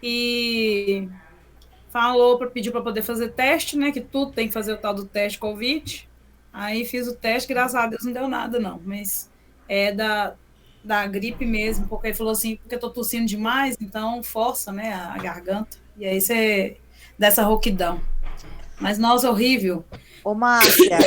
e pediu para poder fazer teste, né? Que tudo tem que fazer o tal do teste Covid. Aí fiz o teste, graças a Deus não deu nada, não. Mas é da gripe mesmo, porque ele falou assim, porque eu tô tossindo demais, então força, né, a garganta. E aí você dessa rouquidão. Mas, nossa, horrível. Ô, Márcia,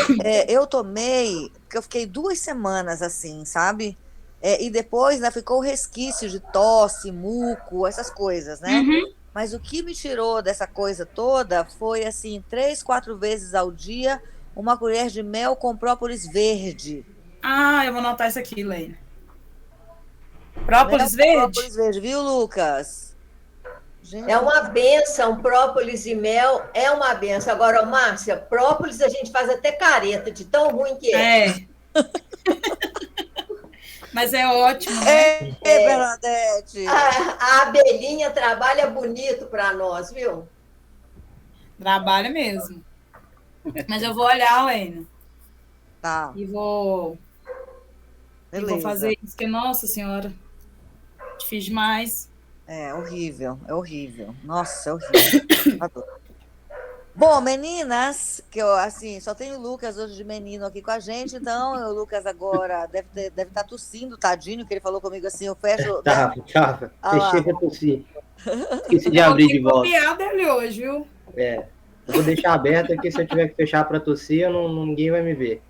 eu tomei, porque eu fiquei 2 semanas assim, sabe? E depois, né, ficou o resquício de tosse, muco, essas coisas, né? Uhum. Mas o que me tirou dessa coisa toda foi, assim, 3, 4 vezes ao dia, uma colher de mel com própolis verde. Ah, eu vou anotar isso aqui, Lene. Mel Própolis com verde? própolis verde, viu, Lucas? É Gente, uma benção, própolis e mel é uma benção. Agora, Márcia, própolis a gente faz até careta de tão ruim que é. É, mas é ótimo, né? Bernadette! A abelhinha trabalha bonito para nós, viu? Trabalha mesmo. Mas eu vou olhar, Lene, Tá, e vou beleza. fazer isso, que, nossa senhora, difícil demais. É horrível, é horrível. Nossa, é horrível. Adoro. Bom, meninas, que eu assim, só tenho o Lucas hoje de menino aqui com a gente, então o Lucas agora deve estar tossindo, tadinho, que ele falou comigo assim, eu fecho, né? Tava. Ah Fechei lá. pra tossir. Esqueci de Eu vou abrir ter de que volta. copiar dele hoje, viu? É. Eu vou deixar aberto aqui, se eu tiver que fechar pra tossir, ninguém vai me ver.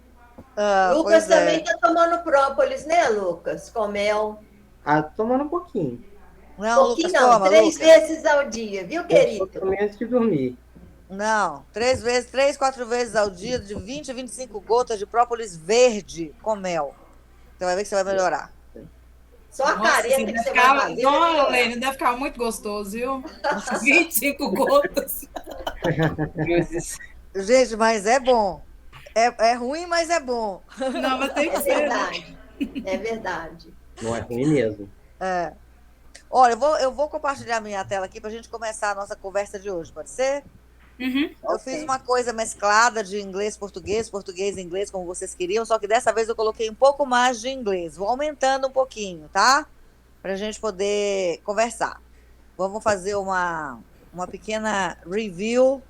Ah, Lucas pois também é. está tomando própolis, né, Lucas? Com mel. Ah, tomando um pouquinho. Não, Lucas, Pouquinho não, toma, 3 vezes ao dia, viu, Eu só querido? tomei antes de dormir. Não, 3 vezes, 3, 4 vezes ao dia, de 20 a 25 gotas de própolis verde com mel. Você vai ver que você vai melhorar. Só a Nossa, assim, careta que deve você vai ficar, fazer vai igual a melhorar. Lene, deve ficar muito gostoso, viu? 25 gotas. Cruzes. Gente, mas é bom. É ruim, mas é bom. Não, mas tem que É ser, né? verdade, é verdade. Não é ruim mesmo. Olha, eu vou compartilhar minha tela aqui para a gente começar a nossa conversa de hoje, pode ser? Uhum. Eu fiz Ok. uma coisa mesclada de inglês, português, português e inglês, como vocês queriam, só que dessa vez eu coloquei um pouco mais de inglês. Vou aumentando um pouquinho, tá? Para a gente poder conversar. Vamos fazer uma pequena review,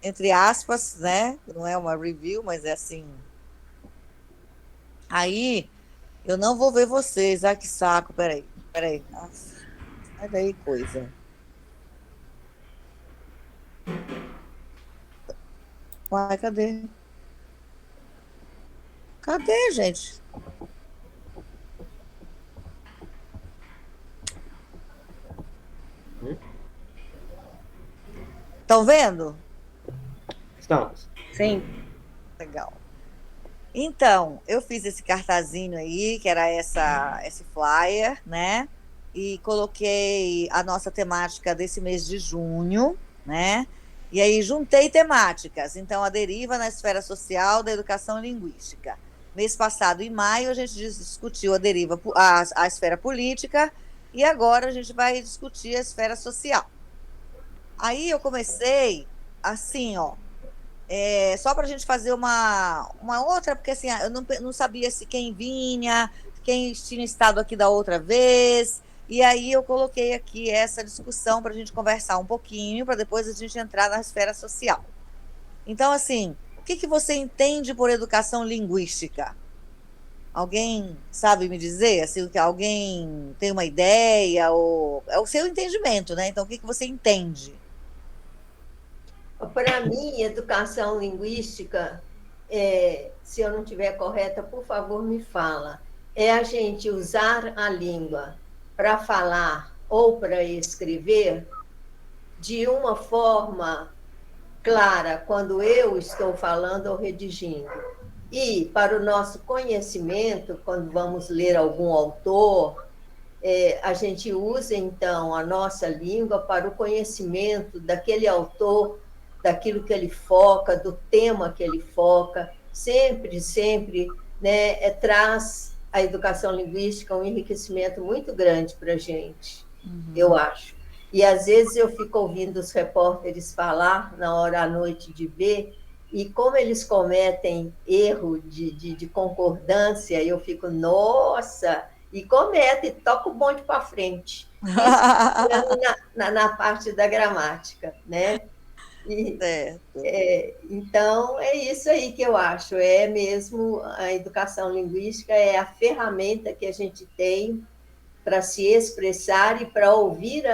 entre aspas, né? Não é uma review, mas é assim. Aí, eu não vou ver vocês. Ai, que saco. Peraí, peraí. Nossa, sai daí, coisa. Uai, cadê? Cadê, gente? Estão vendo? Estamos. Sim. Legal. Então, eu fiz esse cartazinho aí, que era esse flyer, né? E coloquei a nossa temática desse mês de junho, né? E aí juntei temáticas. Então, a deriva na esfera social da educação linguística. Mês passado, em maio, a gente discutiu a deriva, a esfera política, e agora a gente vai discutir a esfera social. Aí eu comecei assim, ó, só para a gente fazer uma outra, porque assim, eu não sabia se quem vinha, quem tinha estado aqui da outra vez, e aí eu coloquei aqui essa discussão para a gente conversar um pouquinho, para depois a gente entrar na esfera social. Então, assim, o que que você entende por educação linguística? Alguém sabe me dizer, assim, que alguém tem uma ideia, ou é o seu entendimento, né? Então, o que que você entende? Para mim, educação linguística, se eu não estiver correta, por favor, me fala. É a gente usar a língua para falar ou para escrever de uma forma clara quando eu estou falando ou redigindo. E para o nosso conhecimento, quando vamos ler algum autor, a gente usa então a nossa língua para o conhecimento daquele autor, daquilo que ele foca, do tema que ele foca, sempre, sempre, né, traz a educação linguística um enriquecimento muito grande para a gente, eu acho. E às vezes eu fico ouvindo os repórteres falar na hora à noite de ver, e como eles cometem erro de concordância, eu fico, nossa, e comete, toca o bonde para frente. Isso entrando na parte da gramática, né? E, Certo. então, é isso aí que eu acho, é mesmo a educação linguística, é a ferramenta que a gente tem para se expressar e para ouvir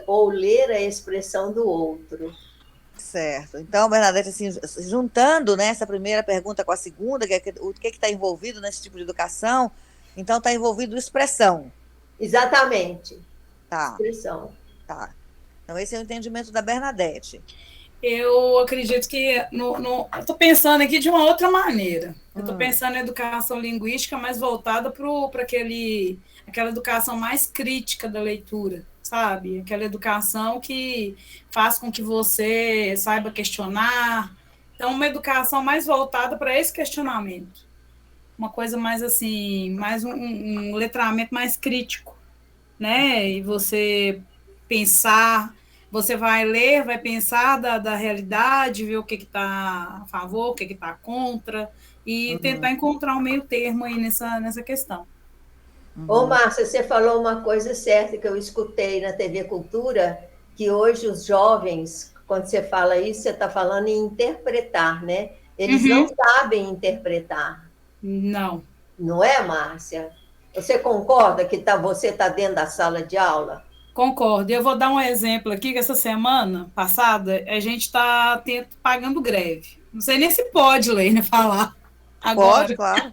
ou ler a expressão do outro. Certo. Então, Bernadette, assim, juntando, né, essa primeira pergunta com a segunda, o que está envolvido nesse tipo de educação, então está envolvido expressão. Exatamente. Tá, Expressão. tá. Então, esse é o entendimento da Bernadette. Eu acredito que eu estou pensando aqui de uma outra maneira. Eu estou pensando em educação linguística mais voltada para aquela educação mais crítica da leitura, sabe? Aquela educação que faz com que você saiba questionar. Então, uma educação mais voltada para esse questionamento. Uma coisa mais assim, mais um letramento mais crítico, né? E você pensar, você vai ler, vai pensar da realidade, ver o que está a favor, o que está contra, e tentar encontrar um meio termo aí nessa questão. Ô, Márcia, você falou uma coisa certa que eu escutei na TV Cultura, que hoje os jovens, quando você fala isso, você está falando em interpretar, né? Eles não sabem interpretar. Não. Não é, Márcia? Você concorda que você está dentro da sala de aula? Concordo. Eu vou dar um exemplo aqui, que essa semana passada a gente está pagando greve. Não sei nem se pode ler, né, falar agora. Pode, claro.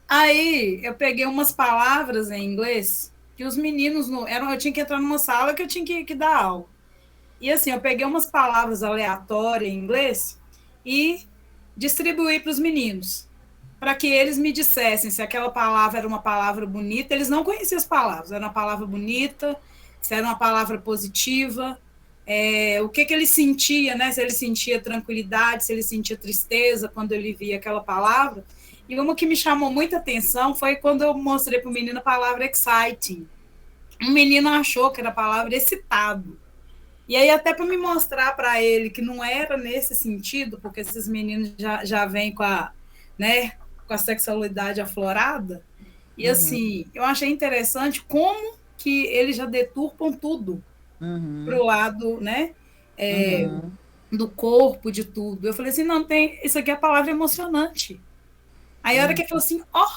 Aí eu peguei umas palavras em inglês que os meninos eu tinha que entrar numa sala que eu tinha que dar aula. E assim, eu peguei umas palavras aleatórias em inglês e distribuí para os meninos, para que eles me dissessem se aquela palavra era uma palavra bonita. Eles não conheciam as palavras, era uma palavra bonita, se era uma palavra positiva, o que ele sentia, né? Se ele sentia tranquilidade, se ele sentia tristeza quando ele via aquela palavra. E uma que me chamou muita atenção foi quando eu mostrei para o menino a palavra exciting. O menino achou que era a palavra excitado. E aí, até para me mostrar para ele que não era nesse sentido, porque esses meninos já vêm né, com a sexualidade aflorada. E assim, eu achei interessante como que eles já deturpam tudo para o lado, né, do corpo, de tudo. Eu falei assim, não, isso aqui é a palavra emocionante. Aí a hora que ele falou assim, ó.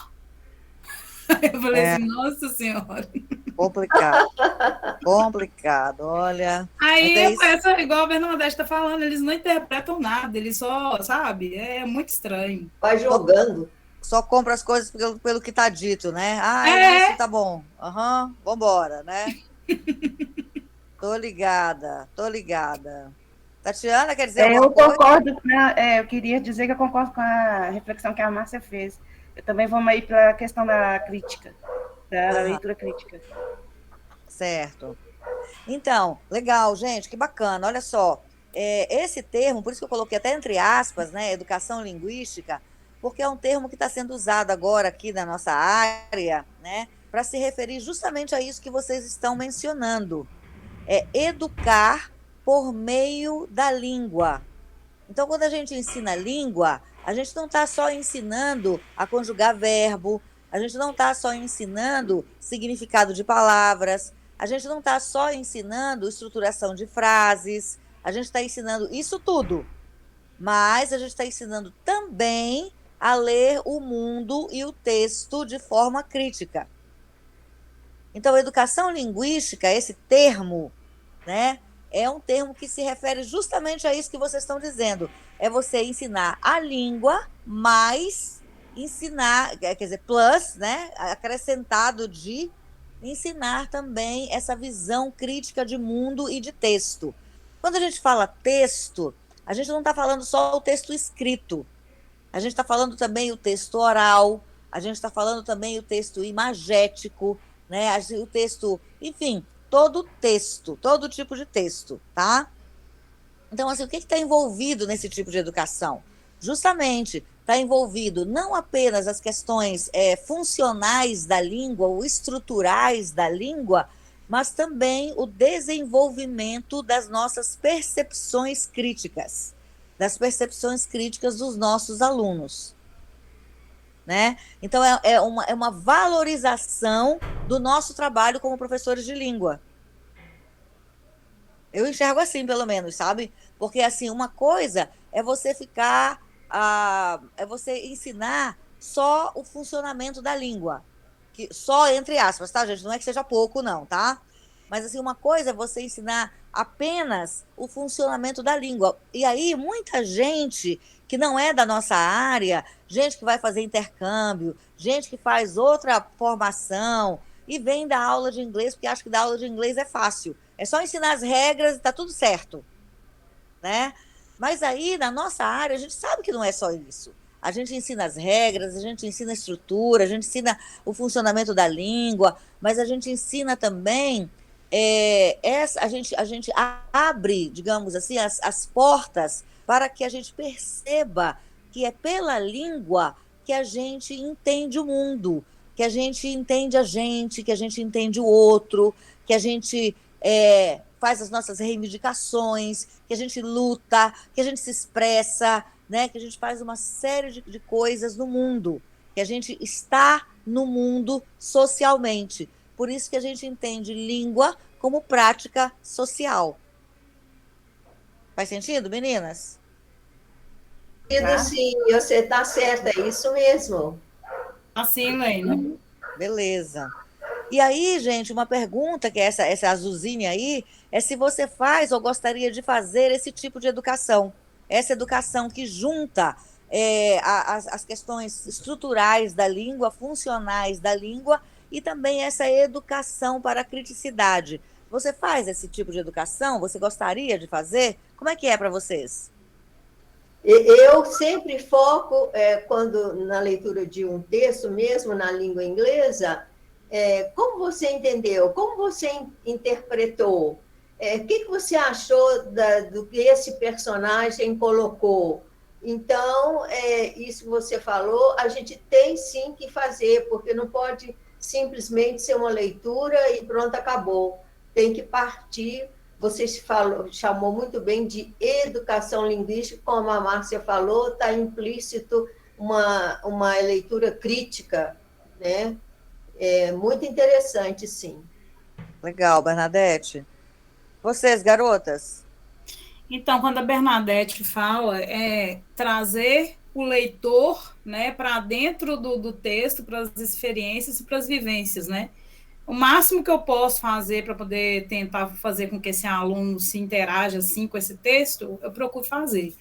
Eu falei assim, nossa senhora. Complicado, olha. Aí, igual a Bernadette está falando, eles não interpretam nada, eles só, sabe? É muito estranho. Vai jogando. Só compra as coisas pelo que está dito, né? Isso tá bom. Vambora, né? Tô ligada. Tatiana, quer dizer eu concordo, eu queria dizer que eu concordo com a reflexão que a Márcia fez. Eu também vou aí para a questão da crítica, da leitura crítica. Certo. Então, legal, gente, que bacana. Olha só, esse termo, por isso que eu coloquei até entre aspas, né, educação linguística, porque é um termo que está sendo usado agora aqui na nossa área, né, para se referir justamente a isso que vocês estão mencionando. Educar por meio da língua. Então, quando a gente ensina língua, a gente não está só ensinando a conjugar verbo, a gente não está só ensinando significado de palavras, a gente não está só ensinando estruturação de frases, a gente está ensinando isso tudo, mas a gente está ensinando também a ler o mundo e o texto de forma crítica. Então, educação linguística, esse termo, né, é um termo que se refere justamente a isso que vocês estão dizendo. É você ensinar a língua, mais ensinar, quer dizer, plus, né, acrescentado de ensinar também essa visão crítica de mundo e de texto. Quando a gente fala texto, a gente não está falando só o texto escrito. A gente está falando também o texto oral, a gente está falando também o texto imagético, né, o texto, enfim, todo texto, todo tipo de texto, tá? Então, assim, o que está envolvido nesse tipo de educação? Justamente, está envolvido não apenas as questões funcionais da língua, ou estruturais da língua, mas também o desenvolvimento das nossas percepções críticas, das percepções críticas dos nossos alunos. né? Então, é uma valorização do nosso trabalho como professores de língua. Eu enxergo assim, pelo menos, sabe? Porque, assim, uma coisa é você ficar, é você ensinar só o funcionamento da língua. Que, só entre aspas, tá, gente? Não é que seja pouco, não, tá? Mas, assim, uma coisa é você ensinar apenas o funcionamento da língua. E aí, muita gente que não é da nossa área, gente que vai fazer intercâmbio, gente que faz outra formação e vem da aula de inglês porque acha que dar aula de inglês é fácil. É só ensinar as regras e tá tudo certo, né? Mas aí, na nossa área, a gente sabe que não é só isso. A gente ensina as regras, a gente ensina a estrutura, a gente ensina o funcionamento da língua, mas a gente ensina também, a gente abre, digamos assim, as portas para que a gente perceba que é pela língua que a gente entende o mundo, que a gente entende a gente, que a gente entende o outro, que a gente faz as nossas reivindicações, que a gente luta, que a gente se expressa, né? Que a gente faz uma série de coisas no mundo, que a gente está no mundo socialmente. Por isso que a gente entende língua como prática social. Faz sentido, meninas? Sim, você está certa, é isso mesmo. Assim, Lena. Beleza. E aí, gente, uma pergunta que é essa azulzinha aí, é se você faz ou gostaria de fazer esse tipo de educação. Essa educação que junta as questões estruturais da língua, funcionais da língua, e também essa educação para a criticidade. Você faz esse tipo de educação? Você gostaria de fazer? Como é que é para vocês? Eu sempre foco, quando na leitura de um texto, mesmo na língua inglesa, como você entendeu, como você interpretou, o que você achou do que esse personagem colocou. Então, isso você falou, a gente tem sim que fazer, porque não pode simplesmente ser uma leitura e pronto, acabou. Tem que partir. Você chamou muito bem de educação linguística, como a Márcia falou, está implícito uma leitura crítica, né? É muito interessante, sim. Legal, Bernadette. Vocês, garotas? Então, quando a Bernadette fala, é trazer o leitor, né, para dentro do texto, para as experiências e para as vivências, né? O máximo que eu posso fazer para poder tentar fazer com que esse aluno se interaja assim com esse texto, eu procuro fazer.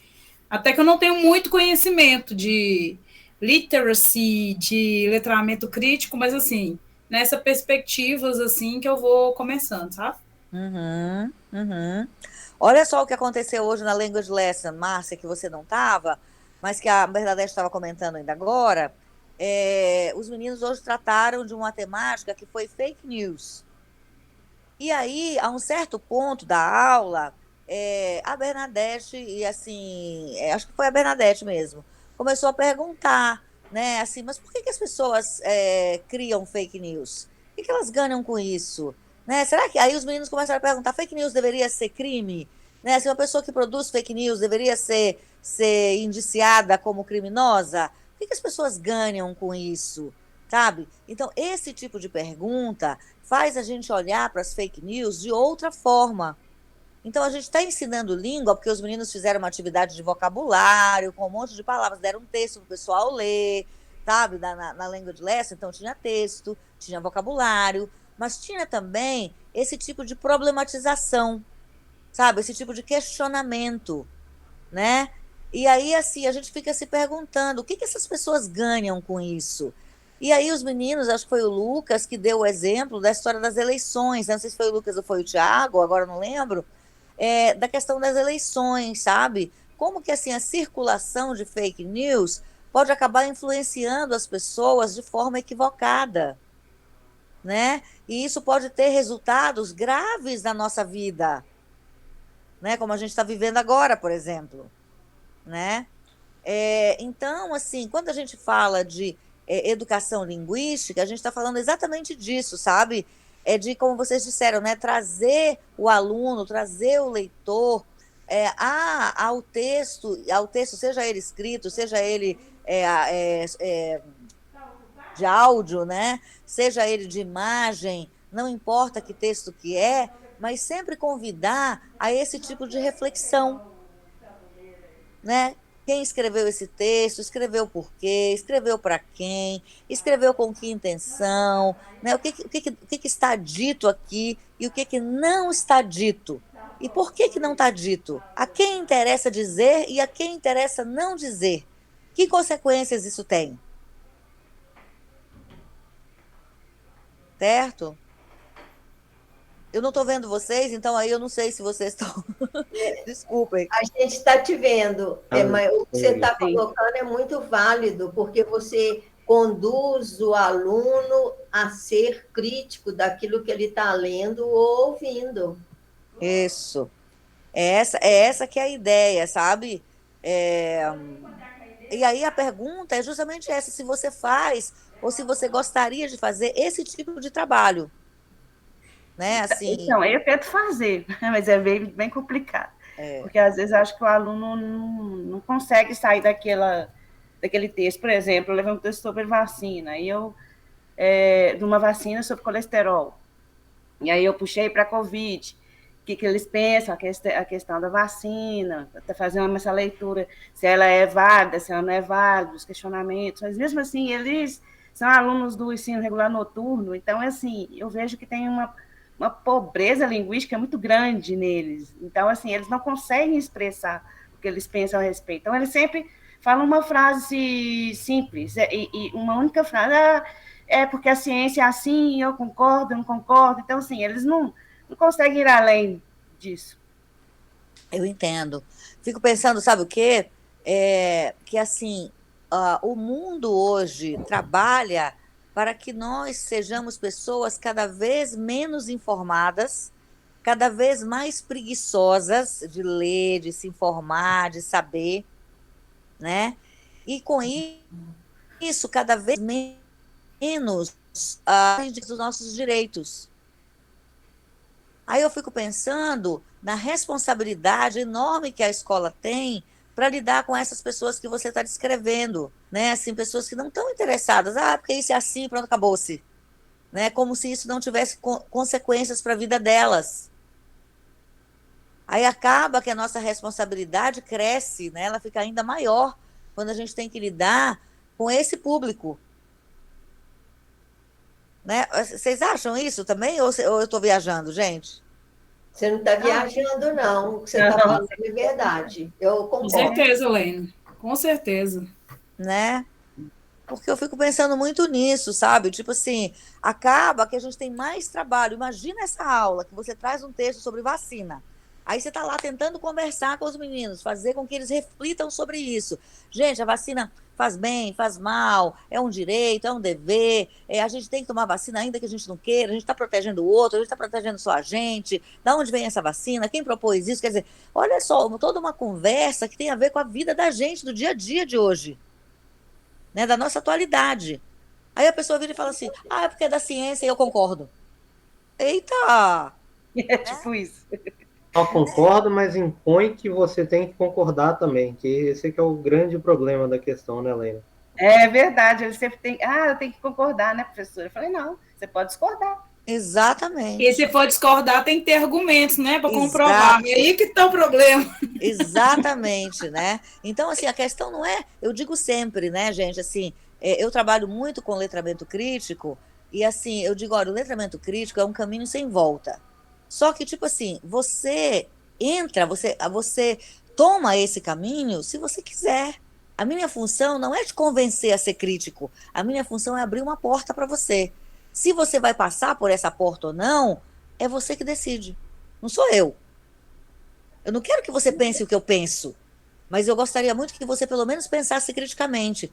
Até que eu não tenho muito conhecimento de literacy, de letramento crítico, mas assim, nessa perspectivas assim que eu vou começando, sabe? Uhum, uhum. Olha só o que aconteceu hoje na Language Lesson, Márcia, que você não estava, mas que a Bernadette estava comentando ainda agora. Os meninos hoje trataram de uma temática que foi fake news. E aí, a um certo ponto da aula, a Bernadette, e assim, acho que foi a Bernadette mesmo, começou a perguntar, né, assim, mas por que as pessoas criam fake news? O que elas ganham com isso? Né? Será que aí os meninos começaram a perguntar, fake news deveria ser crime? Né? Se uma pessoa que produz fake news deveria ser indiciada como criminosa? O que as pessoas ganham com isso? Sabe? Então, esse tipo de pergunta faz a gente olhar para as fake news de outra forma. Então, a gente está ensinando língua, porque os meninos fizeram uma atividade de vocabulário, com um monte de palavras, deram um texto para o pessoal ler, sabe? Na Language Lesson, então tinha texto, tinha vocabulário, mas tinha também esse tipo de problematização, sabe? Esse tipo de questionamento, né? E aí, assim, a gente fica se perguntando, o que essas pessoas ganham com isso? E aí os meninos, acho que foi o Lucas que deu o exemplo da história das eleições, não sei se foi o Lucas ou foi o Thiago, agora não lembro, da questão das eleições, sabe? Como que assim a circulação de fake news pode acabar influenciando as pessoas de forma equivocada, né? E isso pode ter resultados graves na nossa vida, né? Como a gente está vivendo agora, por exemplo, né? Então, assim, quando a gente fala de educação linguística, a gente está falando exatamente disso, sabe? De, como vocês disseram, né? Trazer o aluno, trazer o leitor ao texto, seja ele escrito, seja ele de áudio, né? Seja ele de imagem, não importa que texto que é, mas sempre convidar a esse tipo de reflexão, né? Quem escreveu esse texto, escreveu por quê, escreveu para quem, escreveu com que intenção, né? O que está dito aqui e o que não está dito. E por que não está dito? A quem interessa dizer e a quem interessa não dizer? Que consequências isso tem? Certo? Eu não estou vendo vocês, então aí eu não sei se vocês estão. Desculpem. A gente está te vendo, mas o que você está colocando é muito válido, porque você conduz o aluno a ser crítico daquilo que ele está lendo ou ouvindo. Isso. É essa que é a ideia, sabe? E aí a pergunta é justamente essa, se você faz ou se você gostaria de fazer esse tipo de trabalho. Né? Assim, então, eu tento fazer, mas é bem complicado. Porque às vezes eu acho que o aluno não consegue sair daquele texto. Por exemplo, eu levei um texto sobre vacina, de uma vacina sobre colesterol. E aí eu puxei para a Covid, o que eles pensam, a questão da vacina, fazendo essa leitura, se ela é válida, se ela não é válida, os questionamentos. Mas mesmo assim, eles são alunos do ensino regular noturno, então, assim, eu vejo que tem uma pobreza linguística muito grande neles. Então, assim, eles não conseguem expressar o que eles pensam a respeito. Então, eles sempre falam uma frase simples, e uma única frase, porque a ciência é assim, eu concordo, eu não concordo. Então, assim, eles não conseguem ir além disso. Eu entendo. Fico pensando, sabe o quê? Que, assim, o mundo hoje trabalha para que nós sejamos pessoas cada vez menos informadas, cada vez mais preguiçosas de ler, de se informar, de saber, né? E com isso, cada vez menos dos nossos direitos. Aí eu fico pensando na responsabilidade enorme que a escola tem para lidar com essas pessoas que você está descrevendo, né? Assim, pessoas que não estão interessadas, porque isso é assim, pronto, acabou-se, né? Como se isso não tivesse consequências para a vida delas. Aí acaba que a nossa responsabilidade cresce, né? Ela fica ainda maior quando a gente tem que lidar com esse público. Né? Vocês acham isso também? Ou eu estou viajando, gente? Você não está viajando, não. O que você está falando é verdade. Eu concordo. Com certeza, Lene. Com certeza. Né? Porque eu fico pensando muito nisso, sabe? Tipo assim, acaba que a gente tem mais trabalho. Imagina essa aula que você traz um texto sobre vacina. Aí você está lá tentando conversar com os meninos, fazer com que eles reflitam sobre isso. Gente, a vacina faz bem, faz mal, é um direito, é um dever, a gente tem que tomar vacina ainda que a gente não queira, a gente está protegendo o outro, a gente está protegendo só a gente, da onde vem essa vacina, quem propôs isso? Quer dizer, olha só, toda uma conversa que tem a ver com a vida da gente, do dia a dia de hoje, né, da nossa atualidade. Aí a pessoa vira e fala assim, é porque é da ciência e eu concordo. Eita! É tipo isso. Só concordo, mas impõe que você tem que concordar também, que esse que é o grande problema da questão, né, Lene? É verdade, ele sempre tem, eu tenho que concordar, né, professora? Eu falei, não, você pode discordar. Exatamente. E se for discordar, tem que ter argumentos, né, para comprovar. É aí que está o problema. Exatamente, né? Então, assim, a questão não é, eu digo sempre, né, gente, assim, eu trabalho muito com letramento crítico, e assim, eu digo, olha, o letramento crítico é um caminho sem volta. Só que, tipo assim, você entra, você toma esse caminho se você quiser. A minha função não é te convencer a ser crítico. A minha função é abrir uma porta para você. Se você vai passar por essa porta ou não, é você que decide. Não sou eu. Eu não quero que você pense o que eu penso, mas eu gostaria muito que você pelo menos pensasse criticamente.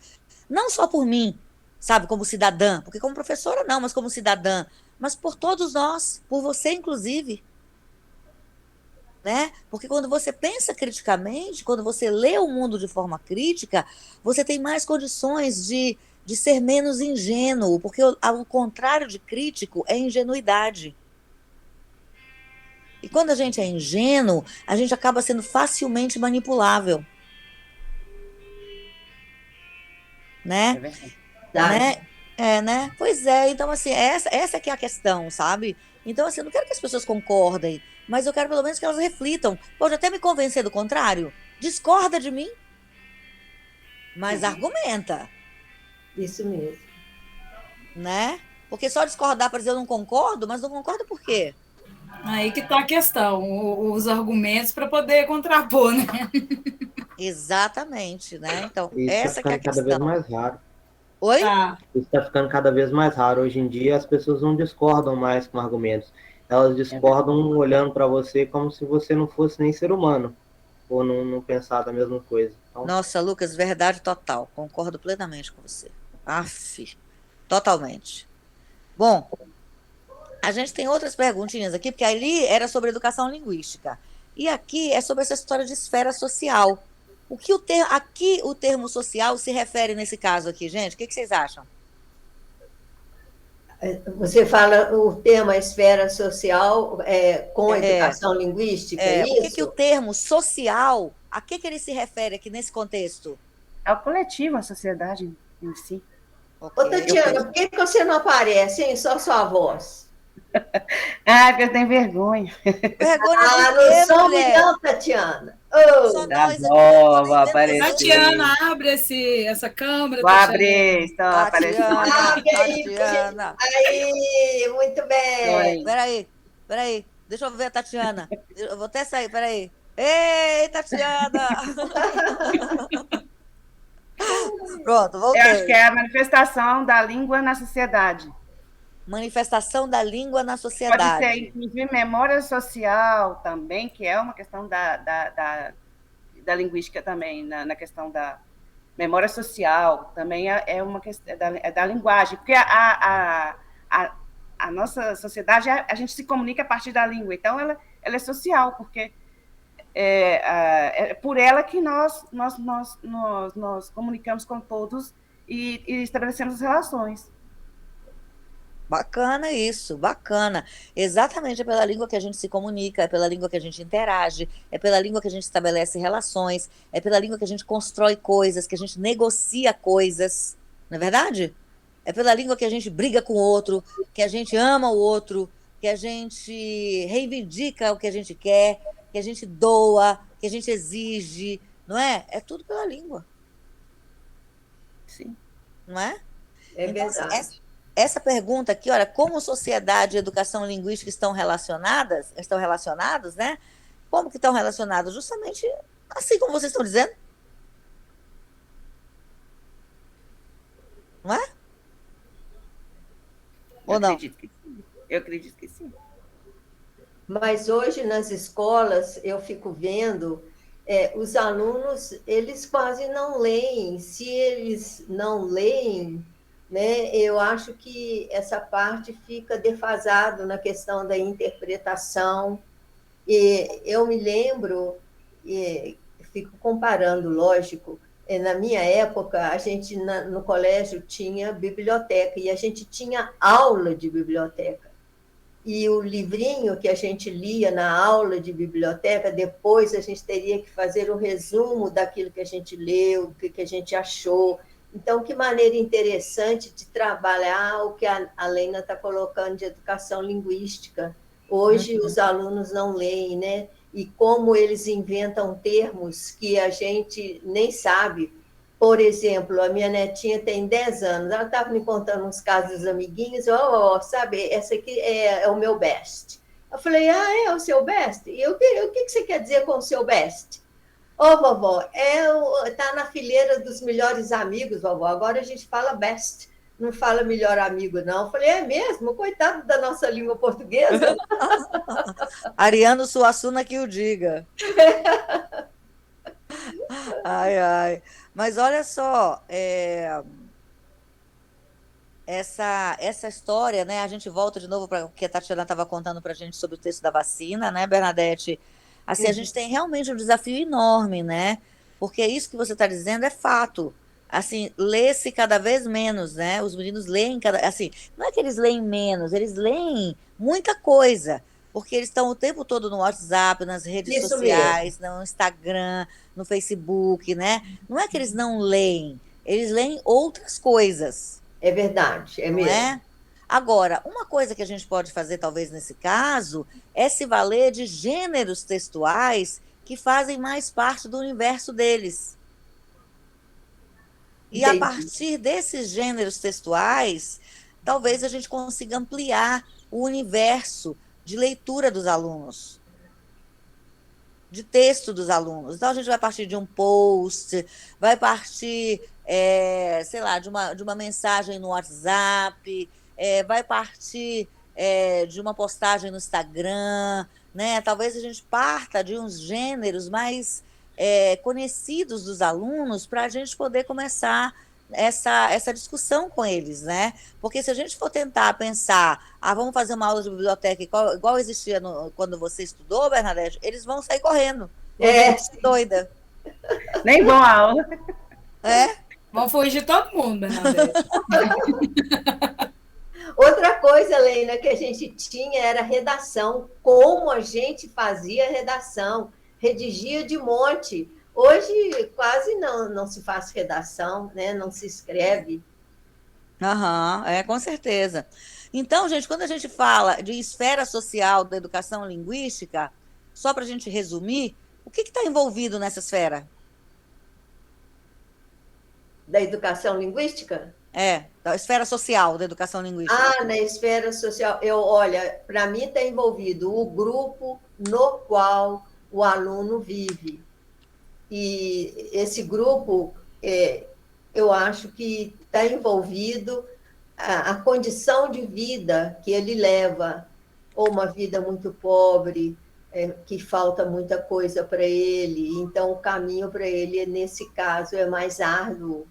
Não só por mim, sabe, como cidadã, porque como professora não, mas como cidadã, mas por todos nós, por você inclusive. Né? Porque quando você pensa criticamente, quando você lê o mundo de forma crítica, você tem mais condições de ser menos ingênuo, porque o contrário de crítico é ingenuidade. E quando a gente é ingênuo, a gente acaba sendo facilmente manipulável. Né? Né? É, né? Pois é, então assim, essa que é a questão, sabe? Então assim, eu não quero que as pessoas concordem, mas eu quero pelo menos que elas reflitam. Pode até me convencer do contrário. Discorda de mim, mas argumenta, Isso mesmo. né? Porque só discordar para dizer eu não concordo, mas não concordo por quê? Aí que está a questão, os argumentos para poder contrapor, né? Exatamente, né? Então, E isso está essa que é a ficando cada vez questão. mais raro. Oi? Tá. Isso está ficando cada vez mais raro. Hoje em dia, as pessoas não discordam mais com argumentos. Elas discordam olhando para você como se você não fosse nem ser humano, ou não pensar da mesma coisa. Então, Nossa, Lucas, verdade total. Concordo plenamente com você. Aff, totalmente. Bom, a gente tem outras perguntinhas aqui, porque ali era sobre educação linguística. E aqui é sobre essa história de esfera social. Aqui o termo social se refere nesse caso aqui, gente? O que vocês acham? Você fala o tema esfera social com educação linguística, é O que o isso? termo social, a que ele se refere aqui nesse contexto? É o coletivo, a sociedade em si. Ô, Tatiana, por que você não aparece, hein? Só sua voz. Porque eu tenho vergonha. Vergonha de não quê, some mulher? não, Tatiana. Só Tá nós aqui bom, vou podemos aparecer. Tatiana, abre essa câmera. Vou abrir, estou aparecendo. Tatiana. Aí, muito bem. Peraí. Deixa eu ver a Tatiana. Eu vou até sair, peraí. Ei, Tatiana! Pronto, voltei. Eu acho que é a manifestação da língua na sociedade. Manifestação da língua na Pode sociedade. ser, inclusive, memória social também, que é uma questão da linguística também, na questão da memória social, também é uma questão da linguagem, porque a nossa sociedade, a gente se comunica a partir da língua, então ela é social, porque é por ela que nós comunicamos com todos e estabelecemos as relações. Bacana isso, bacana. Exatamente é pela língua que a gente se comunica, é pela língua que a gente interage, é pela língua que a gente estabelece relações, é pela língua que a gente constrói coisas, que a gente negocia coisas, não é verdade? É pela língua que a gente briga com o outro, que a gente ama o outro, que a gente reivindica o que a gente quer, que a gente doa, que a gente exige, não é? É tudo pela língua. Sim. Não é? É então, verdade. Essa pergunta aqui, olha, como sociedade e educação linguística estão relacionados, né? Como que estão relacionados? Justamente assim como vocês estão dizendo. Não é? Ou não? Eu acredito que sim. Mas hoje nas escolas eu fico vendo os alunos, eles quase não leem. Se eles não leem, né, eu acho que essa parte fica defasado na questão da interpretação. E eu me lembro, fico comparando, lógico, na minha época, a gente no colégio tinha biblioteca e a gente tinha aula de biblioteca. E o livrinho que a gente lia na aula de biblioteca, depois a gente teria que fazer um resumo daquilo que a gente leu, do que a gente achou. Então, que maneira interessante de trabalhar o que a Lena está colocando de educação linguística. Hoje, os alunos não leem, né? E como eles inventam termos que a gente nem sabe. Por exemplo, a minha netinha tem 10 anos, ela estava me contando uns casos dos amiguinhos, sabe, essa aqui é o meu best. Eu falei, é o seu best? E o que você quer dizer com o seu best? Vovó, tá na fileira dos melhores amigos, vovó, agora a gente fala best, não fala melhor amigo, não. Eu falei, é mesmo? Coitado da nossa língua portuguesa. Ariano Suassuna que o diga. Ai. Mas olha só, essa história, né? A gente volta de novo para o que a Tatiana estava contando para a gente sobre o texto da vacina, né, Bernadette? Assim, a gente tem realmente um desafio enorme, né? Porque isso que você está dizendo é fato. Assim, lê-se cada vez menos, né? Os meninos leem assim, não é que eles leem menos, eles leem muita coisa, porque eles estão o tempo todo no WhatsApp, nas redes Isso sociais, no Instagram, no Facebook, né? Não é que eles não leem, eles leem outras coisas, É verdade, é não mesmo. é? Agora, uma coisa que a gente pode fazer, talvez, nesse caso, é se valer de gêneros textuais que fazem mais parte do universo deles. E a Entendi. partir desses gêneros textuais, talvez a gente consiga ampliar o universo de leitura dos alunos, de texto dos alunos. Então, a gente vai partir de um post, vai partir, sei lá, de uma mensagem no WhatsApp, vai partir de uma postagem no Instagram, né? Talvez a gente parta de uns gêneros mais conhecidos dos alunos para a gente poder começar essa discussão com eles, né? Porque se a gente for tentar pensar, vamos fazer uma aula de biblioteca igual existia quando você estudou, Bernadette, eles vão sair correndo. Doida. Nem vão à aula. Vão fugir de todo mundo, Bernadette. Outra coisa, Leina, que a gente tinha era redação. Como a gente fazia redação. Redigia de monte. Hoje quase não se faz redação, né? Não se escreve. Com certeza. Então, gente, quando a gente fala de esfera social da educação linguística, só para a gente resumir, o que está envolvido nessa esfera? Da educação linguística? Da esfera social da educação linguística. Na esfera social. Olha, para mim está envolvido o grupo no qual o aluno vive. E esse grupo, eu acho que está envolvido a condição de vida que ele leva, ou uma vida muito pobre, que falta muita coisa para ele. Então, o caminho para ele, nesse caso, é mais árduo,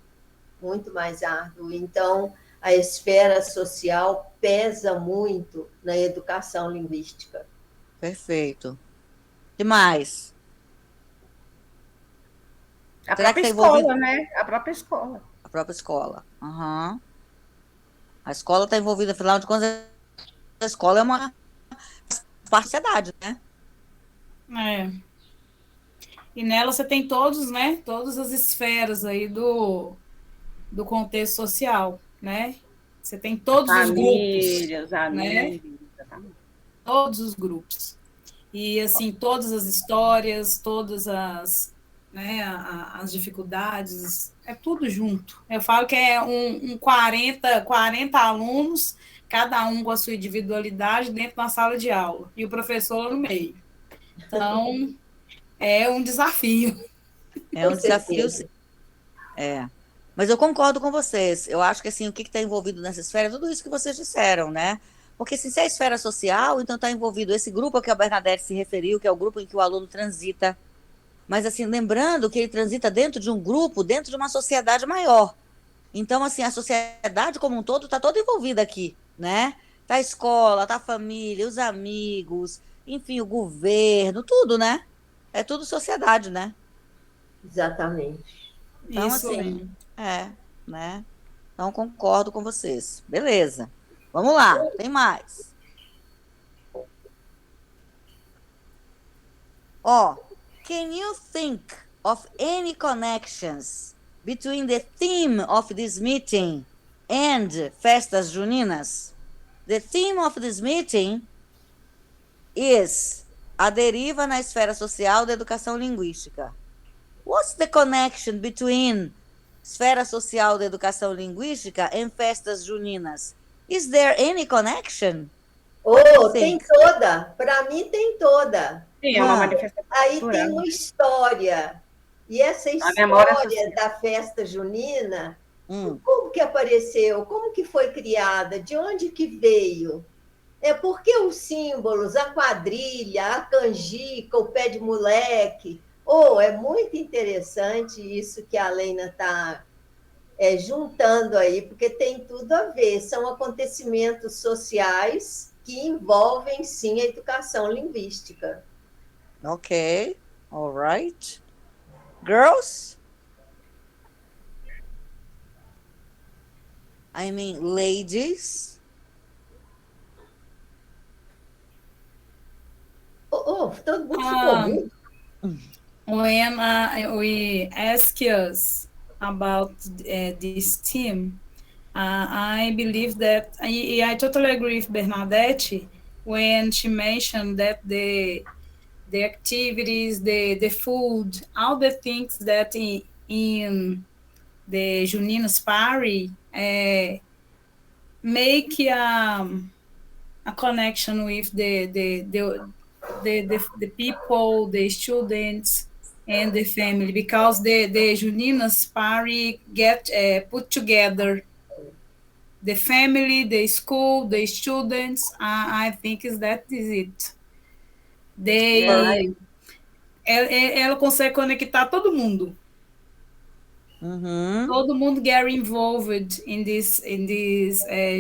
muito mais árduo. Então, a esfera social pesa muito na educação linguística. Perfeito. E mais? A própria escola, né? A própria escola. A própria escola. A escola está envolvida, afinal de contas, a escola é uma sociedade, né? E nela você tem todos, né? Todas as esferas aí do contexto social, né? Você tem todos os grupos, os amigos, né? Todos os grupos. E, assim, todas as histórias, todas as, né, as dificuldades, é tudo junto. Eu falo que é 40 alunos, cada um com a sua individualidade dentro da sala de aula, e o professor lá no meio. Então, é um desafio. É um desafio, sim. Mas eu concordo com vocês. Eu acho que assim, o que está envolvido nessa esfera é tudo isso que vocês disseram, né? Porque se é esfera social, então está envolvido esse grupo a que a Bernadette se referiu, que é o grupo em que o aluno transita. Mas, assim, lembrando que ele transita dentro de um grupo, dentro de uma sociedade maior. Então, assim, a sociedade como um todo está toda envolvida aqui, né? Está a escola, está a família, os amigos, enfim, o governo, tudo, né? É tudo sociedade, né? Exatamente. Então, Isso assim, né? Então, concordo com vocês. Beleza. Vamos lá, tem mais. Can you think of any connections between the theme of this meeting and Festas Juninas? The theme of this meeting is a deriva na esfera social da educação linguística. What's the connection between esfera social da educação linguística and Festas Juninas? Is there any connection? Tem toda. Para mim, tem toda. Sim, é uma manifestação. Aí tem uma história. E essa história da festa junina, como que apareceu? Como que foi criada? De onde que veio? Porque os símbolos, a quadrilha, a canjica, o pé de moleque. É muito interessante isso que a Leina está juntando aí, porque tem tudo a ver. São acontecimentos sociais que envolvem, sim, a educação linguística. Ok, all right. Girls? I mean, ladies? Todo mundo ficou muito. When we ask us about this team, I believe that I totally agree with Bernadette when she mentioned that the activities, the food, all the things that in the Juninos Party make a connection with the people, the students, and the family, because the Juninas Party get put together the family, the school, the students. I think that is it. Ela consegue conectar todo mundo. Uhum. Todo mundo get involved in this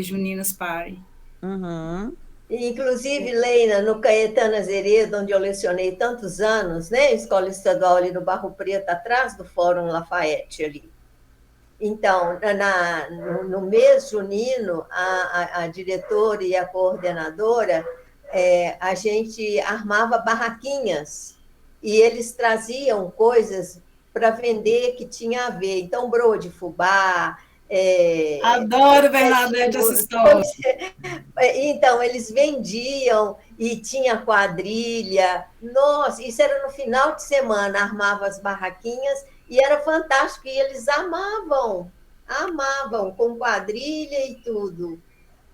Juninas Party. Uhum. Inclusive, Leina, no Caetano Azeredo, onde eu lecionei tantos anos, né? Escola estadual ali no Barro Preto, atrás do Fórum Lafayette ali. Então, no mês junino, a diretora e a coordenadora, a gente armava barraquinhas e eles traziam coisas para vender que tinha a ver. Então, broa de fubá. Adoro, Bernadette, essa história. Então, eles vendiam e tinha quadrilha. Nossa, isso era no final de semana, armava as barraquinhas e era fantástico. E eles amavam, com quadrilha e tudo.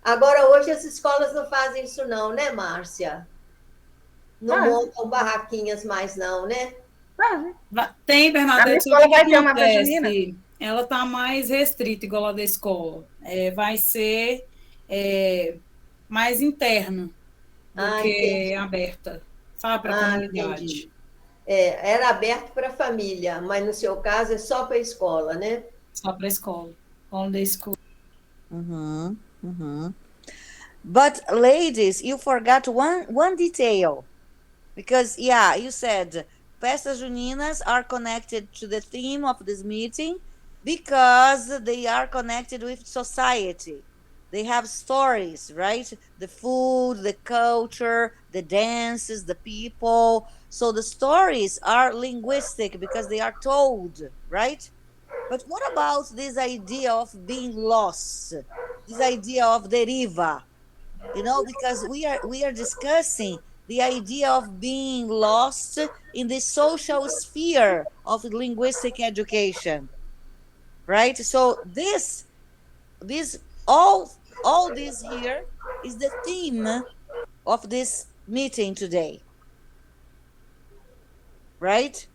Agora, hoje, as escolas não fazem isso não, né, Márcia? Não montam barraquinhas mais não, né? Tem, Bernadette. A minha escola vai ter uma festa junina. Ela está mais restrita, igual a da escola. Vai ser mais interna do que aberta, sabe, para a comunidade. Entendi. Era aberto para a família, mas no seu caso é só para a escola, né? Só para a escola. On the school. Uhum, uhum. But ladies, you forgot one detail. Because, you said festas juninas are connected to the theme of this meeting because they are connected with society. They have stories, right? The food, the culture, the dances, the people. So the stories are linguistic because they are told, right? But what about this idea of being lost? This idea of deriva? Because we are discussing the idea of being lost in the social sphere of linguistic education, right? So this all this here is the theme of this meeting today, right?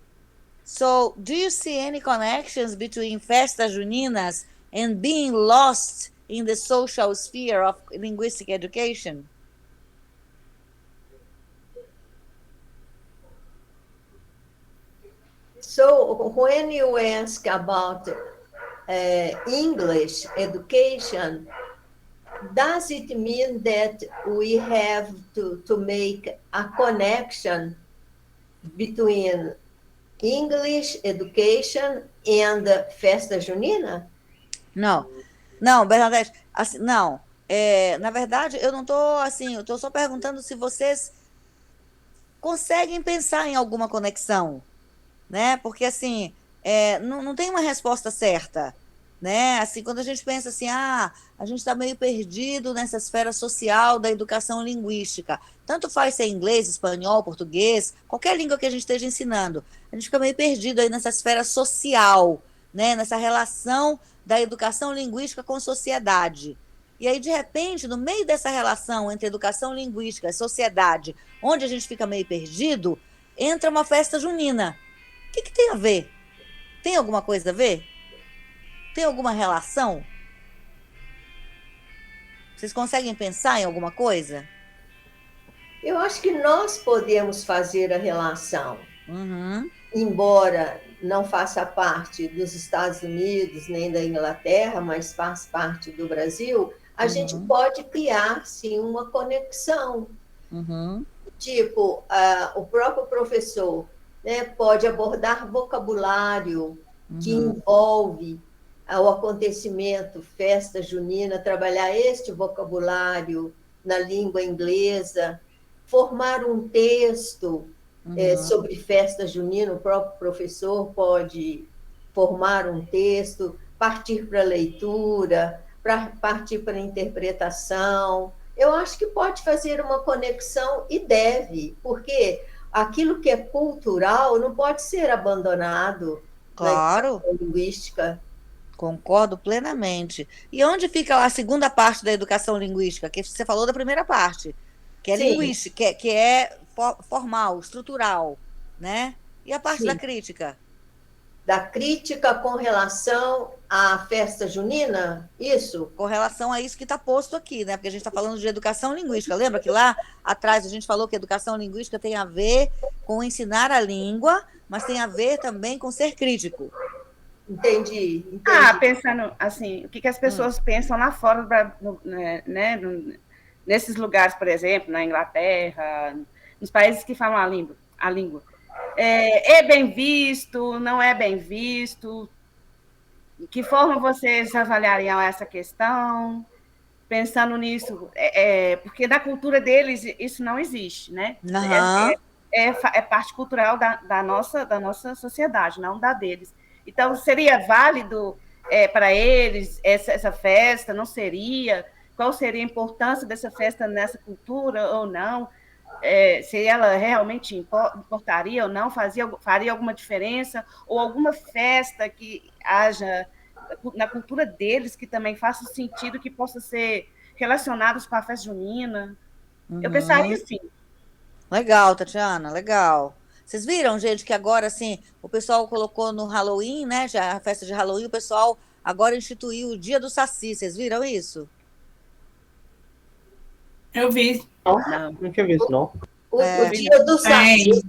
So do you see any connections between festas juninas and being lost in the social sphere of linguistic education? So when you ask about English education, does it mean that we have to make a connection between English education and festa junina? Não, Bernadette, assim, não. Na verdade, eu não estou assim, eu estou só perguntando se vocês conseguem pensar em alguma conexão, né? Porque assim, não tem uma resposta certa, né? Assim, quando a gente pensa assim, a gente está meio perdido nessa esfera social da educação linguística. Tanto faz ser inglês, espanhol, português, qualquer língua que a gente esteja ensinando. A gente fica meio perdido aí nessa esfera social, né? Nessa relação da educação linguística com sociedade. E aí, de repente, no meio dessa relação entre educação linguística e sociedade, onde a gente fica meio perdido, entra uma festa junina. O que tem a ver? Tem alguma coisa a ver? Tem alguma relação? Vocês conseguem pensar em alguma coisa? Eu acho que nós podemos fazer a relação. Uhum. Embora não faça parte dos Estados Unidos nem da Inglaterra, mas faz parte do Brasil, a gente pode criar, sim, uma conexão. Uhum. Tipo, o próprio professor, né, pode abordar vocabulário que envolve o acontecimento, festa junina, trabalhar este vocabulário na língua inglesa, formar um texto sobre festa junina, o próprio professor pode formar um texto, partir para a leitura, para partir para a interpretação. Eu acho que pode fazer uma conexão e deve, porque aquilo que é cultural não pode ser abandonado Claro. na linguística. Concordo plenamente. E onde fica a segunda parte da educação linguística? Que você falou da primeira parte, que é Sim. linguística, que é formal, estrutural, né? E a parte Sim. da crítica? Da crítica com relação à festa junina, isso? Com relação a isso que está posto aqui, né? Porque a gente está falando de educação linguística. Lembra que lá atrás a gente falou que educação linguística tem a ver com ensinar a língua, mas tem a ver também com ser crítico. Entendi. Pensando assim, o que as pessoas pensam lá fora, nesses lugares, por exemplo, na Inglaterra, nos países que falam a língua. É bem visto, não é bem visto? De que forma vocês avaliariam essa questão? Pensando nisso, porque da cultura deles isso não existe, né? Uhum. É parte cultural da nossa sociedade, não da deles. Então, seria válido para eles essa festa? Não seria? Qual seria a importância dessa festa nessa cultura ou não? Se ela realmente importaria ou não, faria alguma diferença? Ou alguma festa que haja na cultura deles que também faça sentido, que possa ser relacionados com a festa junina? Uhum. Eu pensaria assim. Legal, Tatiana, legal. Vocês viram, gente, que agora, assim, o pessoal colocou no Halloween, né? Já a festa de Halloween, o pessoal agora instituiu o Dia do Saci. Vocês viram isso? Eu vi. Não tinha visto, não. O Dia do Saci.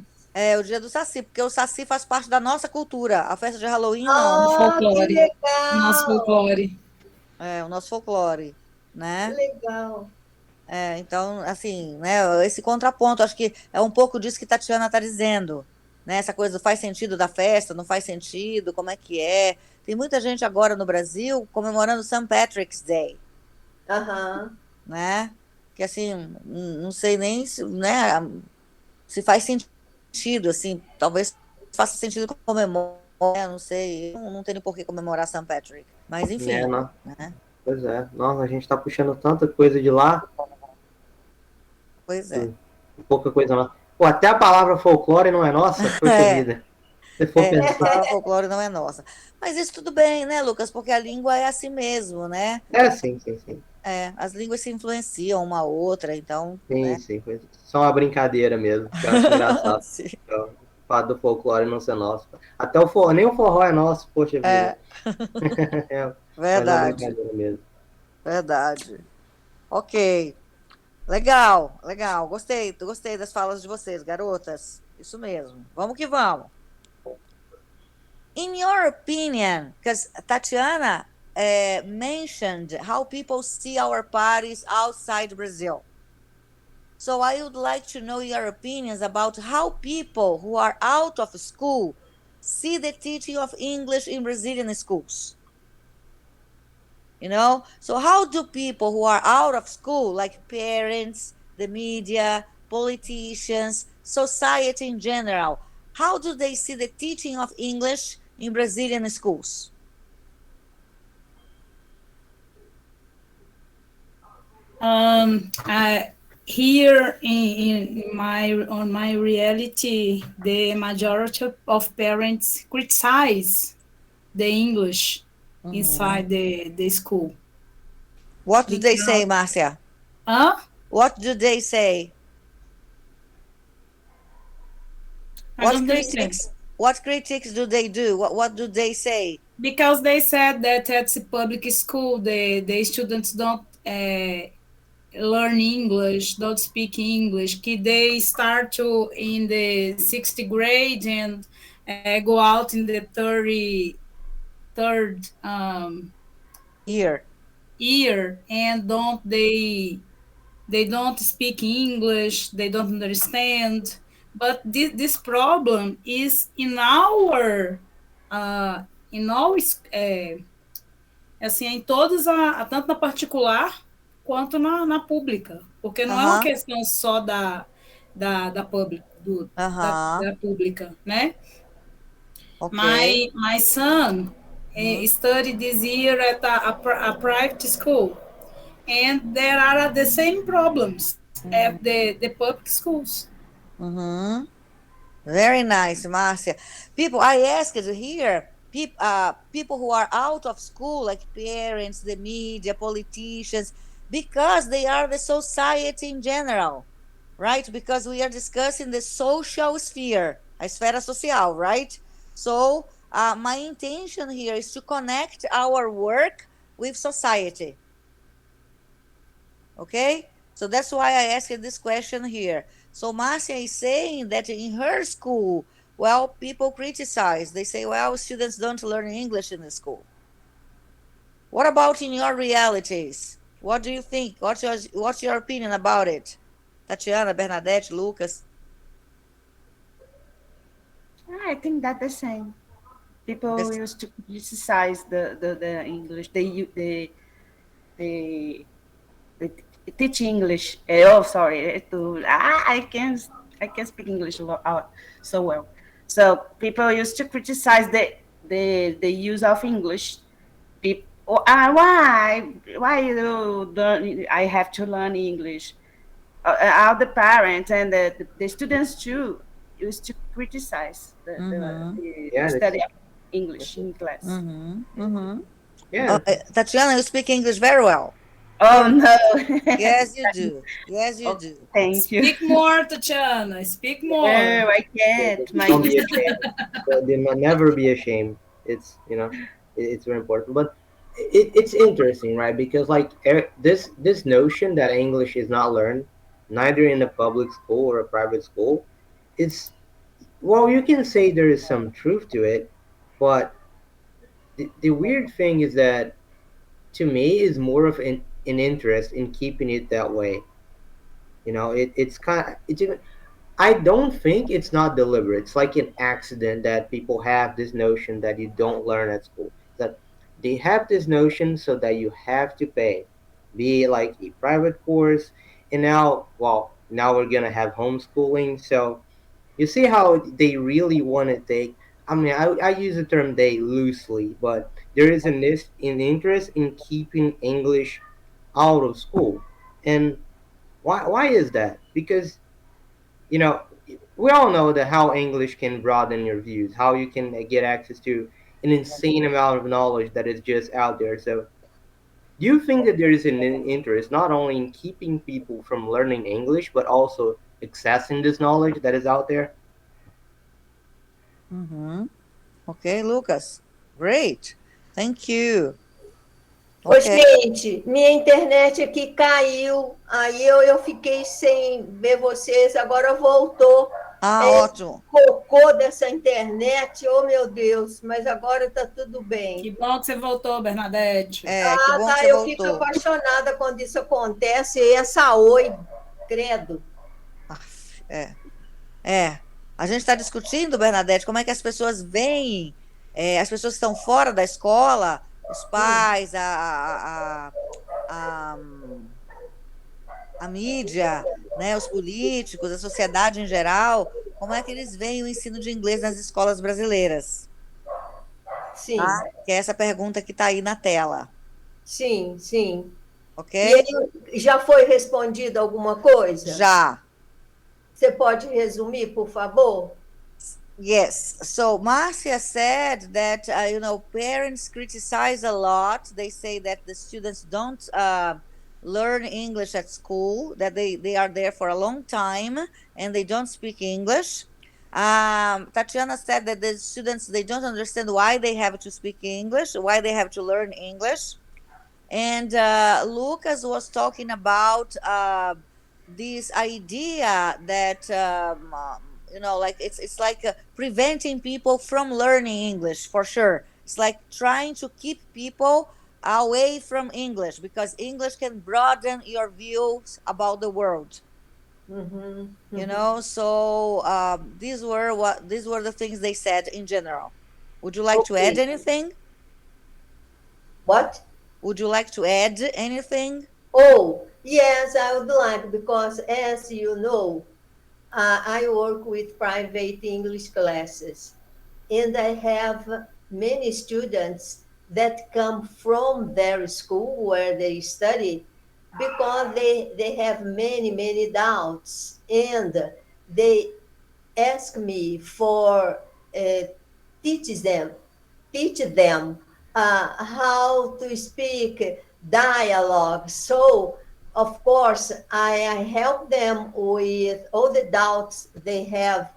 O Dia do Saci, porque o Saci faz parte da nossa cultura. A festa de Halloween, não. Folclore. Que legal! Nosso folclore. O nosso folclore, né? Que legal. Então, assim, né, esse contraponto, acho que é um pouco disso que Tatiana está dizendo, né? Essa coisa do faz sentido da festa, não faz sentido, como é que é. Tem muita gente agora no Brasil comemorando St. Patrick's Day. Né? Que, assim, não sei nem se, né, se faz sentido, assim, talvez faça sentido comemorar, não sei, não tenho por que comemorar St. Patrick, mas enfim. Né? Pois é, nossa, a gente está puxando tanta coisa de lá. Pois é. Pouca coisa não. Pô, até a palavra folclore não é nossa? Poxa vida. Se for pensar. A palavra folclore não é nossa. Mas isso tudo bem, né, Lucas? Porque a língua é assim mesmo, né? Sim. As línguas se influenciam uma a outra, então. Sim, né? sim. Só uma brincadeira mesmo. Que eu acho engraçado. Então, o fato do folclore não ser nosso. Até nem o forró é nosso, poxa vida. Verdade. Mesmo. Verdade. Ok. Legal. Gostei das falas de vocês, garotas. Isso mesmo. Vamos que vamos. In your opinion, because Tatiana mentioned how people see our parties outside Brazil. So I would like to know your opinions about how people who are out of school see the teaching of English in Brazilian schools. You know, so how do people who are out of school, like parents, the media, politicians, society in general, how do they see the teaching of English in Brazilian schools? Here on my reality, the majority of parents criticize the English inside the school. What do they say, Márcia? What do they say? What critics do they do? What do they say? Because they said that at the public school, the students don't learn English, don't speak English. They start in the 6th grade and go out in the third year, and they don't speak English, they don't understand. But this problem is in our assim, em todas, tanto na particular quanto na pública, porque não é uma questão só da pública, da pública, né? Okay. My son study this year at a private school, and there are the same problems at the public schools. Very nice, Marcia. People, I asked here, people who are out of school, like parents, the media, politicians, because they are the society in general, right? Because we are discussing the social sphere, a esfera social, right? So my intention here is to connect our work with society. Okay? So that's why I asked this question here. So Marcia is saying that in her school, well, people criticize. They say, well, students don't learn English in the school. What about in your realities? What do you think? What's your opinion about it? Tatiana, Bernadette, Lucas? I think that's the same. People used to criticize the English. They teach English. Oh, sorry. I can't speak English so well. So people used to criticize the use of English. Why you don't? I have to learn English. All the parents and the students too used to criticize the study of English in class. Yeah. Tatiana, you speak English very well. Oh no! Yes, you do. Yes, you do. Thank you. Speak more, Tatiana. Speak more. No, I can't. Don't be ashamed. They will never be ashamed. It's it's very important. But it's interesting, right? Because like this notion that English is not learned, neither in a public school or a private school, it's well, you can say there is some truth to it, but the weird thing is that to me is more of an interest in keeping it that way. It's kind of, I don't think it's not deliberate. It's like an accident that people have this notion that you don't learn at school. That they have this notion so that you have to pay, be it like a private course, and now we're gonna have homeschooling. So you see how they really want to take. I mean, I use the term "they" loosely, but there is an interest in keeping English out of school, and why is that? Because we all know that how English can broaden your views, how you can get access to an insane amount of knowledge that is just out there. So, do you think that there is an interest not only in keeping people from learning English, but also accessing this knowledge that is out there? Okay, Lucas. Great. Thank you. Ô, gente, minha internet aqui caiu, aí eu fiquei sem ver vocês, agora voltou. Ótimo. Cocô dessa internet, oh meu Deus, mas agora está tudo bem. Que bom que você voltou, Bernadette. Que bom que você eu voltou. Fico apaixonada quando isso acontece, e essa oi, credo. A gente está discutindo, Bernadette, como é que as pessoas veem, as pessoas que estão fora da escola, os pais, a mídia, né, os políticos, a sociedade em geral, como é que eles veem o ensino de inglês nas escolas brasileiras? Sim. Tá? Que é essa pergunta que está aí na tela. Sim, sim. Ok? E aí, já foi respondida alguma coisa? Já. Você pode resumir, por favor? Yes. So Marcia said that, parents criticize a lot. They say that the students don't learn English at school, that they are there for a long time and they don't speak English. Tatiana said that the students, they don't understand why they have to speak English, why they have to learn English. And Lucas was talking about this idea that it's like preventing people from learning English, for sure. It's like trying to keep people away from English, because English can broaden your views about the world. So these were the things they said in general. Would you like to add anything? What? Would you like to add anything? Oh, yes, I would like, because as you know, I work with private English classes, and I have many students that come from their school where they study, because they have many doubts, and they ask me for teach them how to speak dialogue. So, of course, I help them with all the doubts they have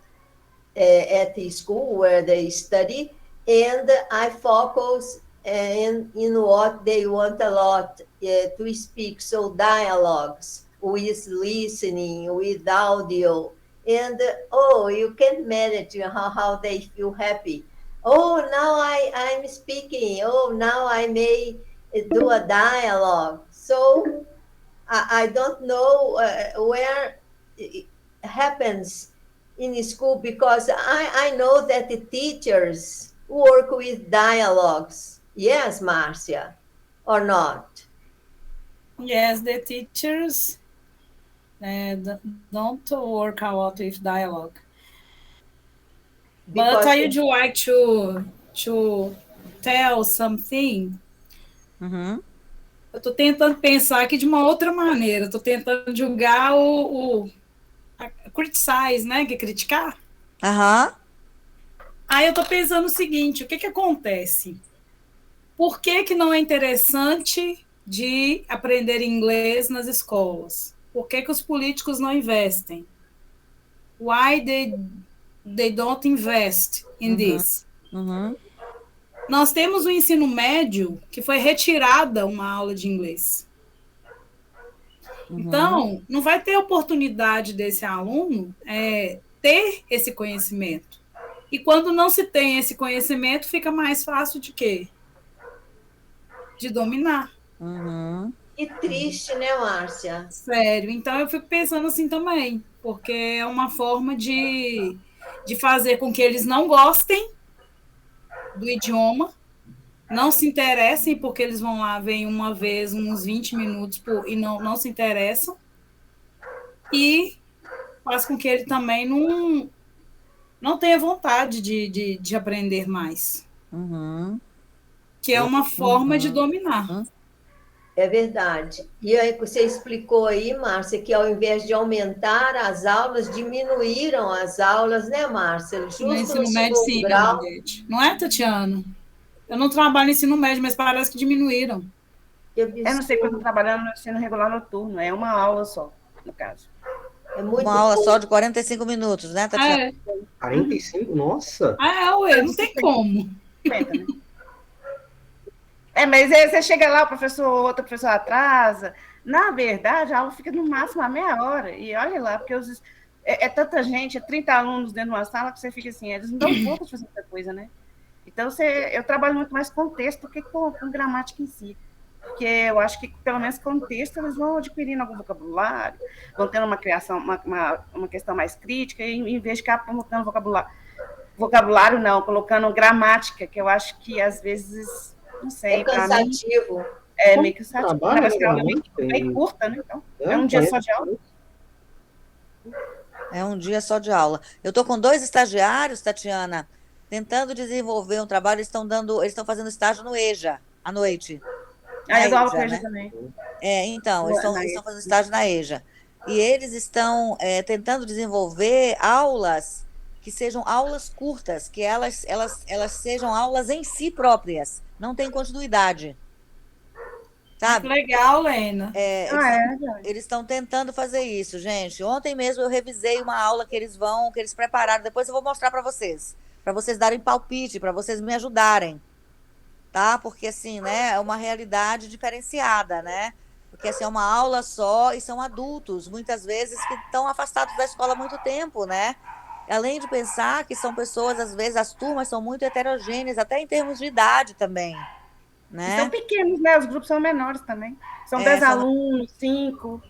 at the school where they study, and I focus in what they want a lot to speak. So dialogues with listening, with audio, and you can manage how they feel happy. Oh, now I'm speaking. Oh, now I may do a dialogue. So I don't know where it happens in school, because I know that the teachers work with dialogues. Yes, Marcia, or not? Yes, the teachers don't work a lot with dialogue. Because But I would like to tell something. Uhum. Eu estou tentando pensar aqui de uma outra maneira. Estou tentando julgar criticize, né? Que é criticar. Aham. Aí eu estou pensando o seguinte: o que acontece? Por que não é interessante de aprender inglês nas escolas? Por que os políticos não investem? Why they don't invest in this? Uhum. Nós temos um ensino médio que foi retirada uma aula de inglês. Uhum. Então, não vai ter oportunidade desse aluno ter esse conhecimento. E quando não se tem esse conhecimento, fica mais fácil de quê? De dominar. Uhum. Que triste, né, Márcia? Sério. Então, eu fico pensando assim também, porque é uma forma de fazer com que eles não gostem do idioma, não se interessem, porque eles vão lá, vêm uma vez, uns 20 minutos, e não se interessam, e faz com que ele também não tenha vontade de aprender mais. Uhum. Que é uma forma de dominar. É verdade. E aí você explicou aí, Márcia, que ao invés de aumentar as aulas, diminuíram as aulas, né, Márcia? Justo No ensino médio, sim, grau. Não é, Tatiana? Eu não trabalho no ensino médio, mas parece que diminuíram. Eu não sei quando eu estou trabalhando no ensino regular noturno, é uma aula só, no caso. É muito Uma aula pouco. só de 45 minutos, né, Tatiana? 45? Nossa! Ué, não tem como. 50, né? Mas aí você chega lá, outro professor atrasa. Na verdade, a aula fica no máximo a meia hora. E olha lá, porque é tanta gente, 30 alunos dentro de uma sala, que você fica assim, eles não dão conta de fazer muita coisa, né? Então, eu trabalho muito mais com texto do que com gramática em si. Porque eu acho que, pelo menos, com texto, eles vão adquirindo algum vocabulário, vão tendo uma criação, uma questão mais crítica, e em vez de ficar colocando vocabulário não, colocando gramática, que eu acho que, às vezes, não sei, É cansativo. Mim, é meio cansativo. Trabalho, Ela é bem curta, né? Então, é um dia só de aula. É um dia só de aula. Eu estou com 2 estagiários, Tatiana, tentando desenvolver um trabalho. Eles estão fazendo estágio no EJA, à noite. Eu dou aula com EJA, EJA né? também. Então, eles estão fazendo estágio na EJA. E eles estão tentando desenvolver aulas que sejam aulas curtas, que elas sejam aulas em si próprias, não tem continuidade. Sabe? Que legal, Lena. Eles estão tentando fazer isso, gente. Ontem mesmo eu revisei uma aula que eles prepararam. Depois eu vou mostrar para vocês darem palpite, para vocês me ajudarem, tá? Porque assim, né, é uma realidade diferenciada, né? Porque assim, é uma aula só e são adultos, muitas vezes, que estão afastados da escola há muito tempo, né? Além de pensar que são pessoas, às vezes, as turmas são muito heterogêneas, até em termos de idade também. Né? São pequenos, né? Os grupos são menores também. São 10 alunos, 5.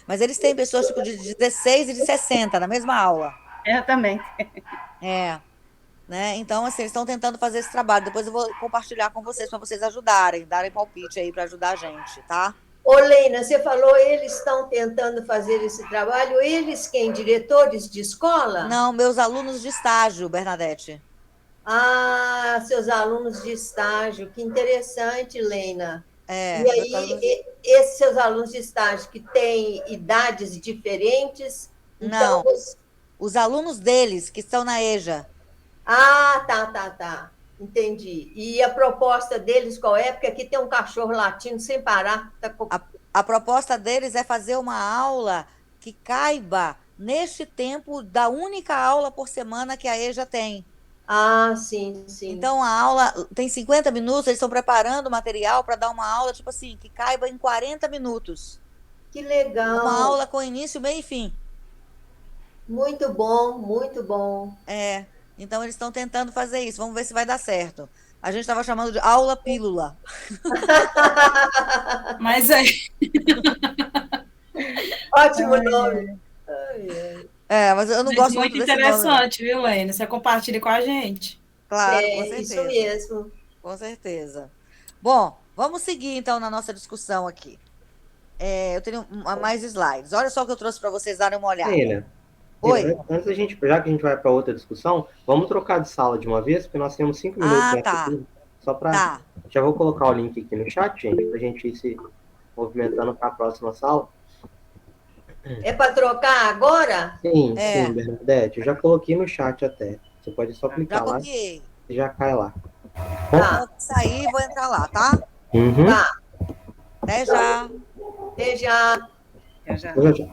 Mas eles têm pessoas tipo de 16 e de 60 na mesma aula. Eu também. Né? Então, assim, eles estão tentando fazer esse trabalho. Depois eu vou compartilhar com vocês, para vocês ajudarem, darem palpite aí para ajudar a gente, tá? Ô, Lena, você falou, eles estão tentando fazer esse trabalho, eles quem? Diretores de escola? Não, meus alunos de estágio, Bernadette. Ah, seus alunos de estágio, que interessante, Lena. É, E aí, esses seus alunos de estágio que têm idades diferentes, então não, os alunos deles que estão na EJA. Ah, tá. Entendi. E a proposta deles qual é? Porque aqui tem um cachorro latindo sem parar. A proposta deles é fazer uma aula que caiba neste tempo da única aula por semana que a EJA tem. Ah, sim. Então, a aula tem 50 minutos, eles estão preparando o material para dar uma aula, tipo assim, que caiba em 40 minutos. Que legal. Uma aula com início, meio e fim. Muito bom. É, então eles estão tentando fazer isso. Vamos ver se vai dar certo. A gente estava chamando de aula pílula. Mas é. Ótimo nome. É, mas eu não gosto muito desse nome. Muito interessante, viu, Lena? Você compartilha com a gente. Claro, com certeza. Isso mesmo. Com certeza. Bom, vamos seguir então na nossa discussão aqui. Eu tenho mais slides. Olha só o que eu trouxe para vocês darem uma olhada. Lena, Oi. Antes da gente, já que a gente vai para outra discussão, vamos trocar de sala de uma vez, porque nós temos 5 minutos. Tá. Só para. Tá. Já vou colocar o link aqui no chat, gente, para a gente ir se movimentando para a próxima sala. É para trocar agora? Sim, Bernadette. Eu já coloquei no chat até. Você pode só clicar lá e já cai lá. Tá. Vou sair e vou entrar lá, tá? Uhum. Tá. Até já. Até já. Até já.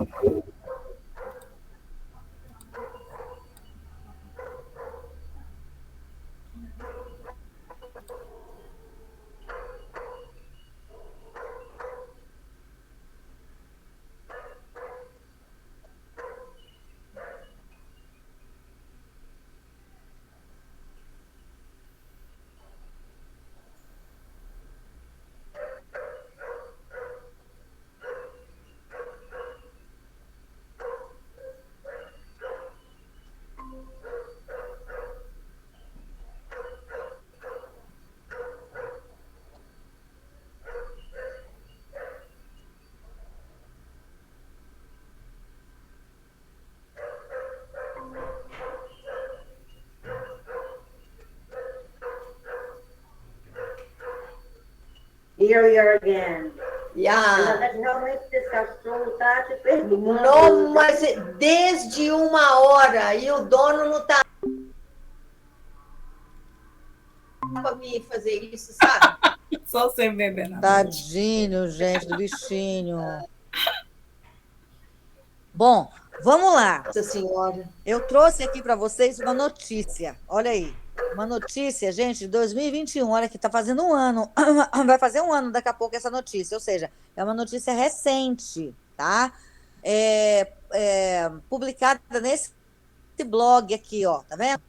Here we are again. Yeah. Realmente desgastou, te perguntando. Não, mas desde 1 hora e o dono não está para mim fazer isso, sabe? Só você bebendo. Tadinho, gente, do bichinho. Bom, vamos lá. Nossa Senhora. Eu trouxe aqui para vocês uma notícia. Olha aí. Uma notícia, gente, de 2021. Olha que está fazendo um ano. Vai fazer um ano daqui a pouco essa notícia. Ou seja, é uma notícia recente, tá? Publicada nesse blog aqui, ó. Tá vendo?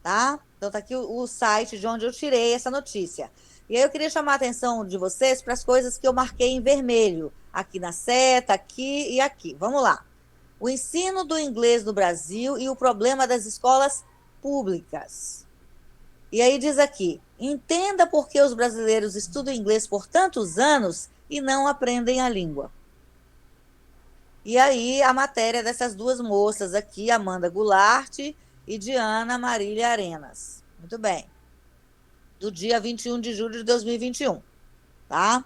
Tá? Então tá aqui o site de onde eu tirei essa notícia. E aí eu queria chamar a atenção de vocês para as coisas que eu marquei em vermelho. Aqui na seta, aqui e aqui. Vamos lá. O ensino do inglês no Brasil e o problema das escolas públicas. E aí diz aqui, entenda por que os brasileiros estudam inglês por tantos anos e não aprendem a língua. E aí a matéria dessas duas moças aqui, Amanda Goulart e Diana Marília Arenas. Muito bem. Do dia 21 de julho de 2021. Tá?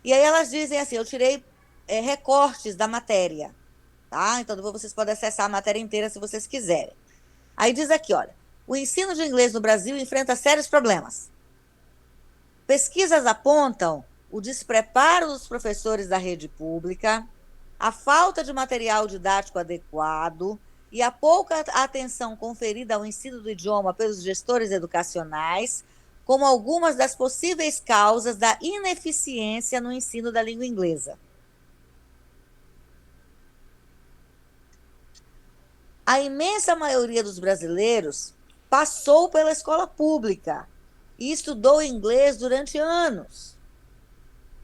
E aí elas dizem assim, eu tirei recortes da matéria. Tá? Então depois vocês podem acessar a matéria inteira se vocês quiserem. Aí diz aqui, olha, o ensino de inglês no Brasil enfrenta sérios problemas. Pesquisas apontam o despreparo dos professores da rede pública, a falta de material didático adequado e a pouca atenção conferida ao ensino do idioma pelos gestores educacionais, como algumas das possíveis causas da ineficiência no ensino da língua inglesa. A imensa maioria dos brasileiros passou pela escola pública e estudou inglês durante anos.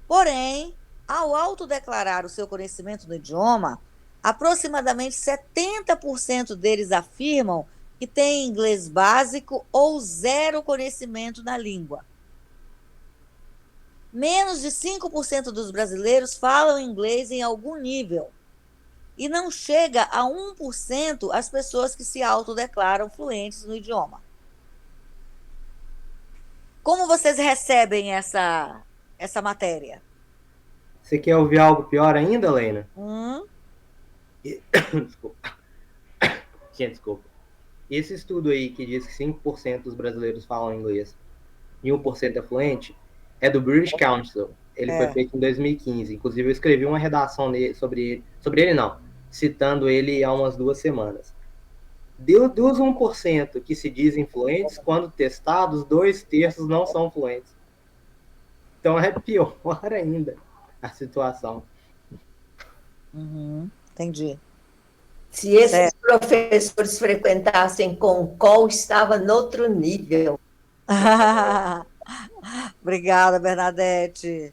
Porém, ao autodeclarar o seu conhecimento no idioma, aproximadamente 70% deles afirmam que têm inglês básico ou zero conhecimento na língua. Menos de 5% dos brasileiros falam inglês em algum nível. E não chega a 1% as pessoas que se autodeclaram fluentes no idioma. Como vocês recebem essa matéria? Você quer ouvir algo pior ainda, Lena? Desculpa. Gente, desculpa. Esse estudo aí que diz que 5% dos brasileiros falam inglês e 1% é fluente, é do British Council. Ele foi feito em 2015. Inclusive, eu escrevi uma redação sobre ele não, citando ele há umas 2 semanas. Dos 1% que se dizem fluentes, quando testados, 2/3 não são fluentes. Então é pior ainda a situação. Entendi. Se esses professores frequentassem Concol, estava noutro nível. Obrigada, Bernadette.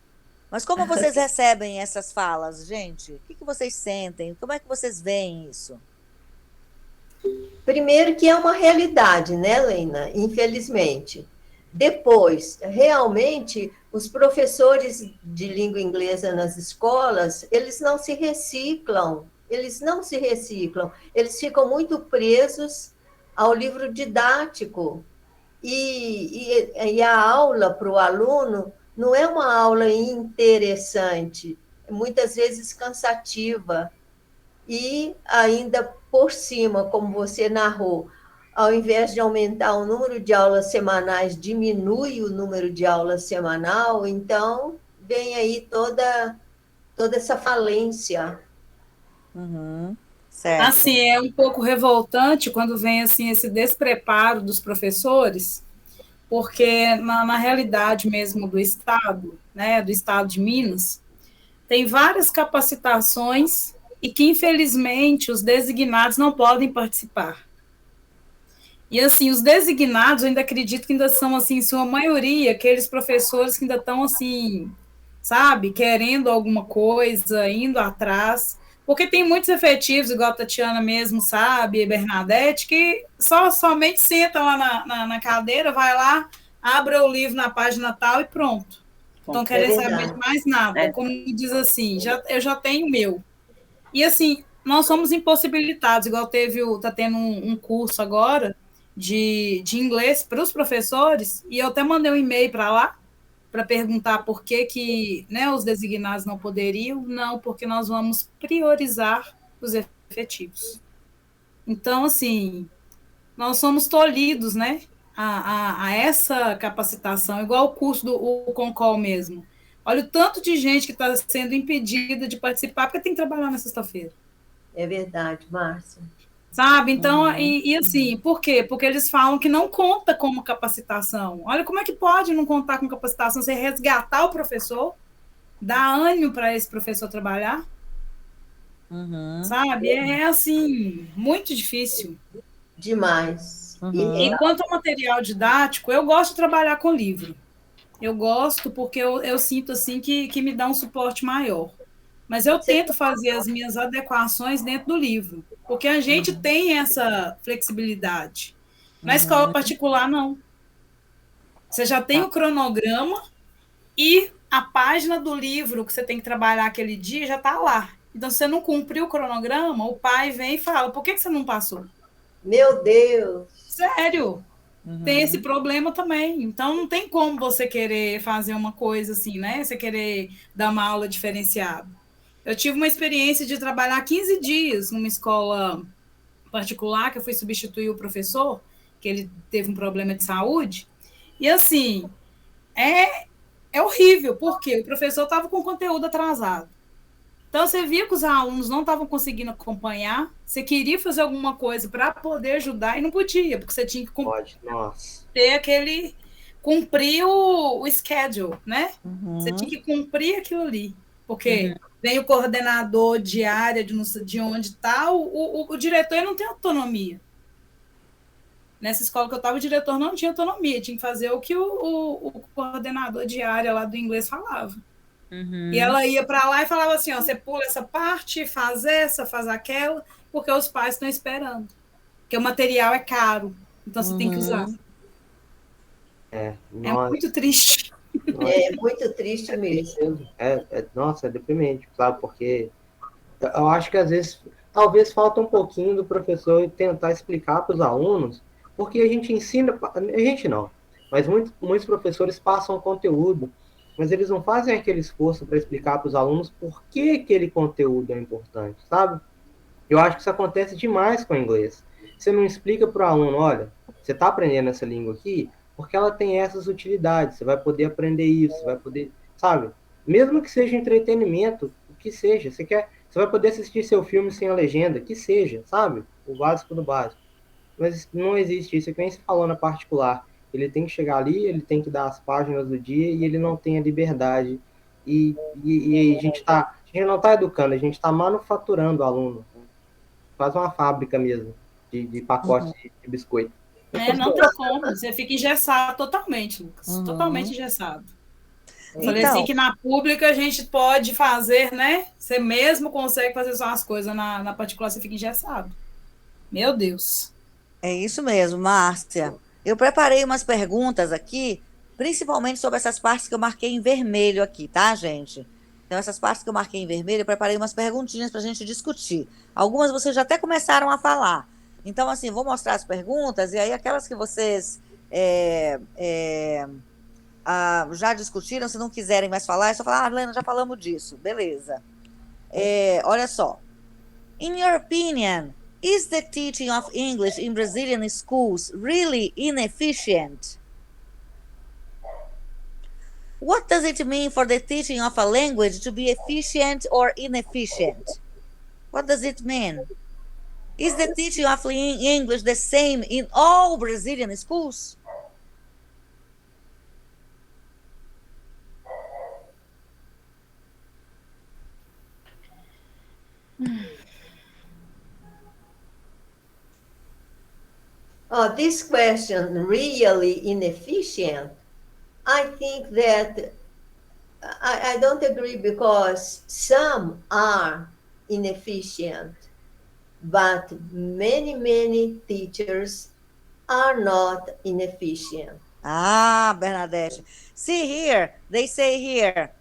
Mas como vocês recebem essas falas, gente? O que vocês sentem? Como é que vocês veem isso? Primeiro que é uma realidade, né, Lena? Infelizmente. Depois, realmente, os professores de língua inglesa nas escolas, eles não se reciclam. Eles ficam muito presos ao livro didático. E a aula para o aluno não é uma aula interessante, muitas vezes cansativa. E ainda por cima, como você narrou, ao invés de aumentar o número de aulas semanais, diminui o número de aulas semanal, então vem aí toda essa falência. Certo. Assim, é um pouco revoltante quando vem assim esse despreparo dos professores, porque na realidade mesmo do Estado, né, do Estado de Minas, tem várias capacitações e que, infelizmente, os designados não podem participar. E, assim, os designados, eu ainda acredito que ainda são, assim, em sua maioria, aqueles professores que ainda estão, assim, sabe, querendo alguma coisa, indo atrás, porque tem muitos efetivos, igual a Tatiana mesmo, sabe, e Bernadette, que somente senta lá na cadeira, vai lá, abre o livro na página tal e pronto. Então, querem saber de mais nada. Como diz assim, eu já tenho o meu. E, assim, nós somos impossibilitados, igual está tendo um curso agora de inglês para os professores, e eu até mandei um e-mail para lá, para perguntar por que né, os designados não poderiam. Não, porque nós vamos priorizar os efetivos. Então, assim, nós somos tolhidos, né, a essa capacitação, igual o curso do Concol mesmo. Olha o tanto de gente que está sendo impedida de participar porque tem que trabalhar na sexta-feira. É verdade, Márcia. Sabe? Então, assim, por quê? Porque eles falam que não conta como capacitação. Olha, como é que pode não contar com capacitação? Você resgatar o professor, dar ânimo para esse professor trabalhar? Sabe? É, assim, muito difícil. Demais. E quanto ao material didático, eu gosto de trabalhar com livro. Eu gosto porque eu sinto assim que me dá um suporte maior. Mas eu tento fazer as minhas adequações dentro do livro, porque a gente tem essa flexibilidade. Na escola particular, não. Você já tem o cronograma e a página do livro que você tem que trabalhar aquele dia já está lá. Então, se você não cumpriu o cronograma, o pai vem e fala, por que você não passou? Meu Deus! Sério? Tem esse problema também. Então, não tem como você querer fazer uma coisa assim, né? Você querer dar uma aula diferenciada. Eu tive uma experiência de trabalhar 15 dias numa escola particular, que eu fui substituir o professor, que ele teve um problema de saúde. E, assim, é horrível, porque o professor estava com conteúdo atrasado. Então, você via que os alunos não estavam conseguindo acompanhar, você queria fazer alguma coisa para poder ajudar e não podia, porque você tinha que cumprir o schedule, né? Você tinha que cumprir aquilo ali, porque vem o coordenador de área de onde está, o diretor não tem autonomia. Nessa escola que eu estava, o diretor não tinha autonomia, tinha que fazer o que o coordenador de área lá do inglês falava. E ela ia para lá e falava assim, ó, você pula essa parte, faz essa, faz aquela, porque os pais estão esperando. Porque o material é caro, então você tem que usar. É muito triste. É muito triste mesmo. Nossa, é deprimente, sabe? Porque eu acho que às vezes, talvez falta um pouquinho do professor tentar explicar para os alunos, porque a gente ensina, a gente não, Mas muitos professores passam conteúdo, mas eles não fazem aquele esforço para explicar para os alunos por que aquele conteúdo é importante, sabe? Eu acho que isso acontece demais com o inglês. Você não explica para o aluno, olha, você está aprendendo essa língua aqui porque ela tem essas utilidades, você vai poder aprender isso, você vai poder, sabe? Mesmo que seja entretenimento, o que seja, você vai poder assistir seu filme sem a legenda, que seja, sabe? O básico do básico. Mas não existe isso, é que nem você falou na particular. Ele tem que chegar ali, ele tem que dar as páginas do dia e ele não tem a liberdade. E a gente não está educando, a gente está manufaturando o aluno. Faz uma fábrica mesmo de pacotes de biscoito. Não tem como, você fica engessado totalmente, Lucas. Totalmente engessado. Falei assim que na pública a gente pode fazer, né? Você mesmo consegue fazer só as coisas, na particular você fica engessado. Meu Deus. É isso mesmo, Márcia. Eu preparei umas perguntas aqui, principalmente sobre essas partes que eu marquei em vermelho aqui, tá, gente? Então, essas partes que eu marquei em vermelho, eu preparei umas perguntinhas para a gente discutir. Algumas vocês já até começaram a falar. Então, assim, vou mostrar as perguntas, e aí aquelas que vocês já discutiram, se não quiserem mais falar, é só falar, Helena, já falamos disso. Beleza. Olha só. In your opinion, is the teaching of English in Brazilian schools really inefficient? What does it mean for the teaching of a language to be efficient or inefficient? What does it mean? Is the teaching of English the same in all Brazilian schools? This question, really inefficient, I think that I don't agree, because some are inefficient, but many teachers are not inefficient. Bernadette. See here, they say here,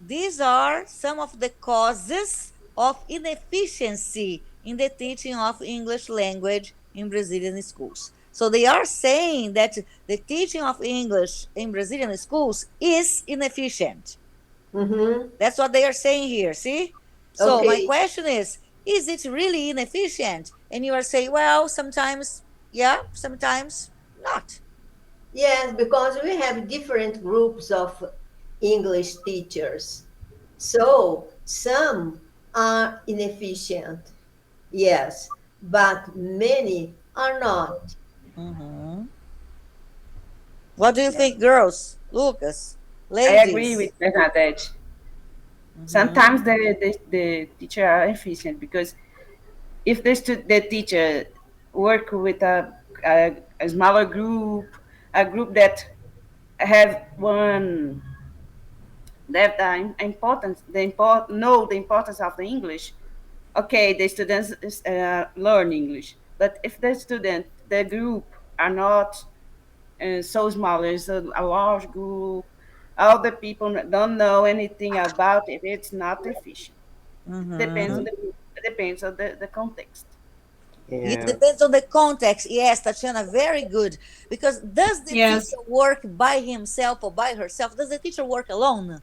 these are some of the causes of inefficiency in the teaching of English language in Brazilian schools. So they are saying that the teaching of English in Brazilian schools is inefficient. That's what they are saying here, see? So Okay. my question is it really inefficient? And you are saying, well, sometimes, yeah, sometimes not. Yes, because we have different groups of English teachers. So some are inefficient, yes, but many are not. What do you think, girls? Lucas, ladies? I agree with Bernadette. Sometimes the teacher are efficient, because if the teacher work with a smaller group, a group that have one that know the importance of the English, okay, the students learn English. But if the group are not so small, it's a large group, all the people don't know anything about it, it's not efficient. Depends on the group, depends on the context. It depends on the context. Yes, Tatiana, very good. Because does the teacher work by himself or by herself? Does the teacher work alone?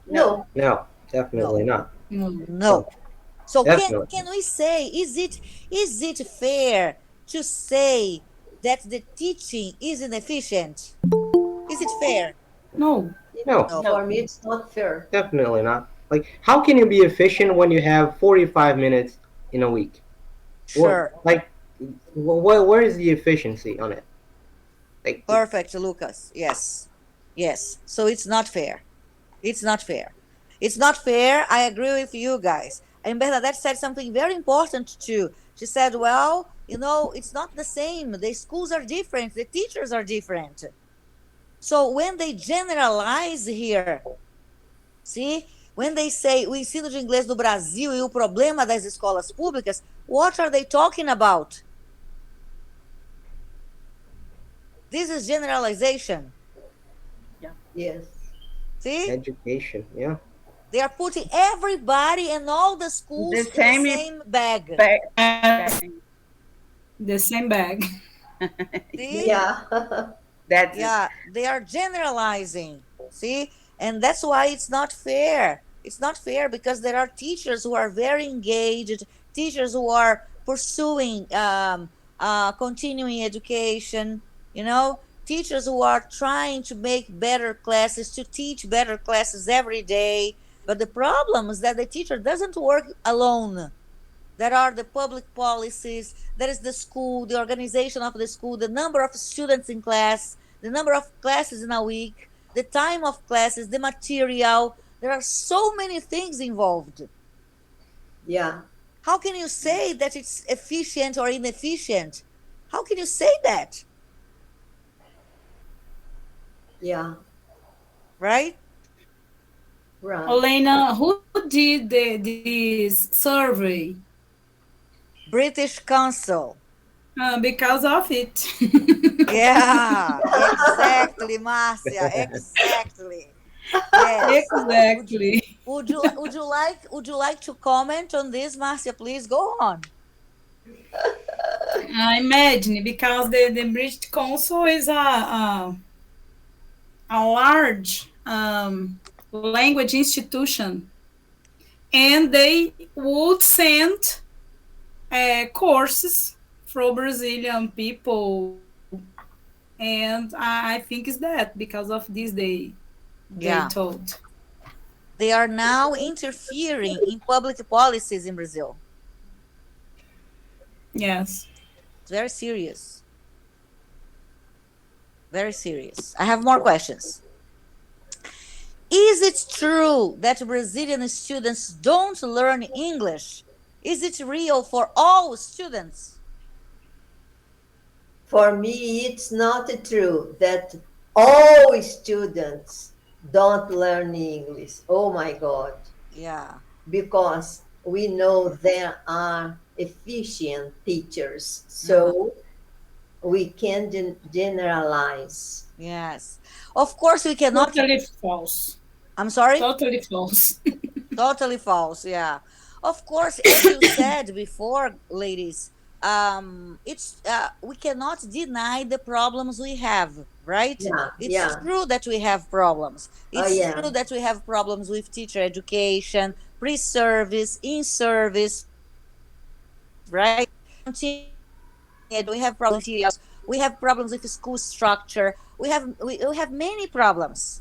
No. No, definitely not. No. So can we say, is it fair to say that the teaching is inefficient? Is it fair? No. For me, it's not fair. Definitely not. Like, how can you be efficient when you have 45 minutes in a week? Sure. Where is the efficiency on it? Perfect, Lucas. Yes. So it's not fair. It's not fair. I agree with you guys. And Bernadette said something very important too. She said, well, it's not the same. The schools are different. The teachers are different. So when they generalize here, see, when they say o ensino de inglês no Brasil e o problema das escolas públicas, what are they talking about? This is generalization. Yeah. Yes. See? Education, yeah. They are putting everybody and all the schools in the same bag. The same bag. See? Yeah. That's Yeah, they are generalizing. See? And that's why it's not fair. It's not fair because there are teachers who are very engaged, teachers who are pursuing continuing education, teachers who are trying to make better classes, to teach better classes every day. But the problem is that the teacher doesn't work alone. There are the public policies, there is the school, the organization of the school, the number of students in class, the number of classes in a week, the time of classes, the material. There are so many things involved. Yeah. How can you say that it's efficient or inefficient? How can you say that? Yeah. Right? Right. Olena, who did this survey? British Council. Because of it. Yeah, exactly, Marcia, exactly. Yes. Exactly. Would you like to comment on this, Marcia? Please go on. Imagine, because the British Council is a large language institution, and they would send courses for Brazilian people, and I think it's that because of this they told. They are now interfering in public policies in Brazil. Yes. It's very serious. Very serious. I have more questions. Is it true that Brazilian students don't learn English? Is it real for all students? For me, it's not true that all students don't learn English. Oh my God. Yeah. Because we know there are efficient teachers. So we can generalize. Yes. Of course, we cannot. Totally false. I'm sorry? Totally false. Totally false, yeah. Of course, as you said before, ladies, it's we cannot deny the problems we have, right? It's true that we have problems. It's true that we have problems with teacher education, pre-service, in-service, right? We have problems with materials. We have problems with school structure. We have many problems.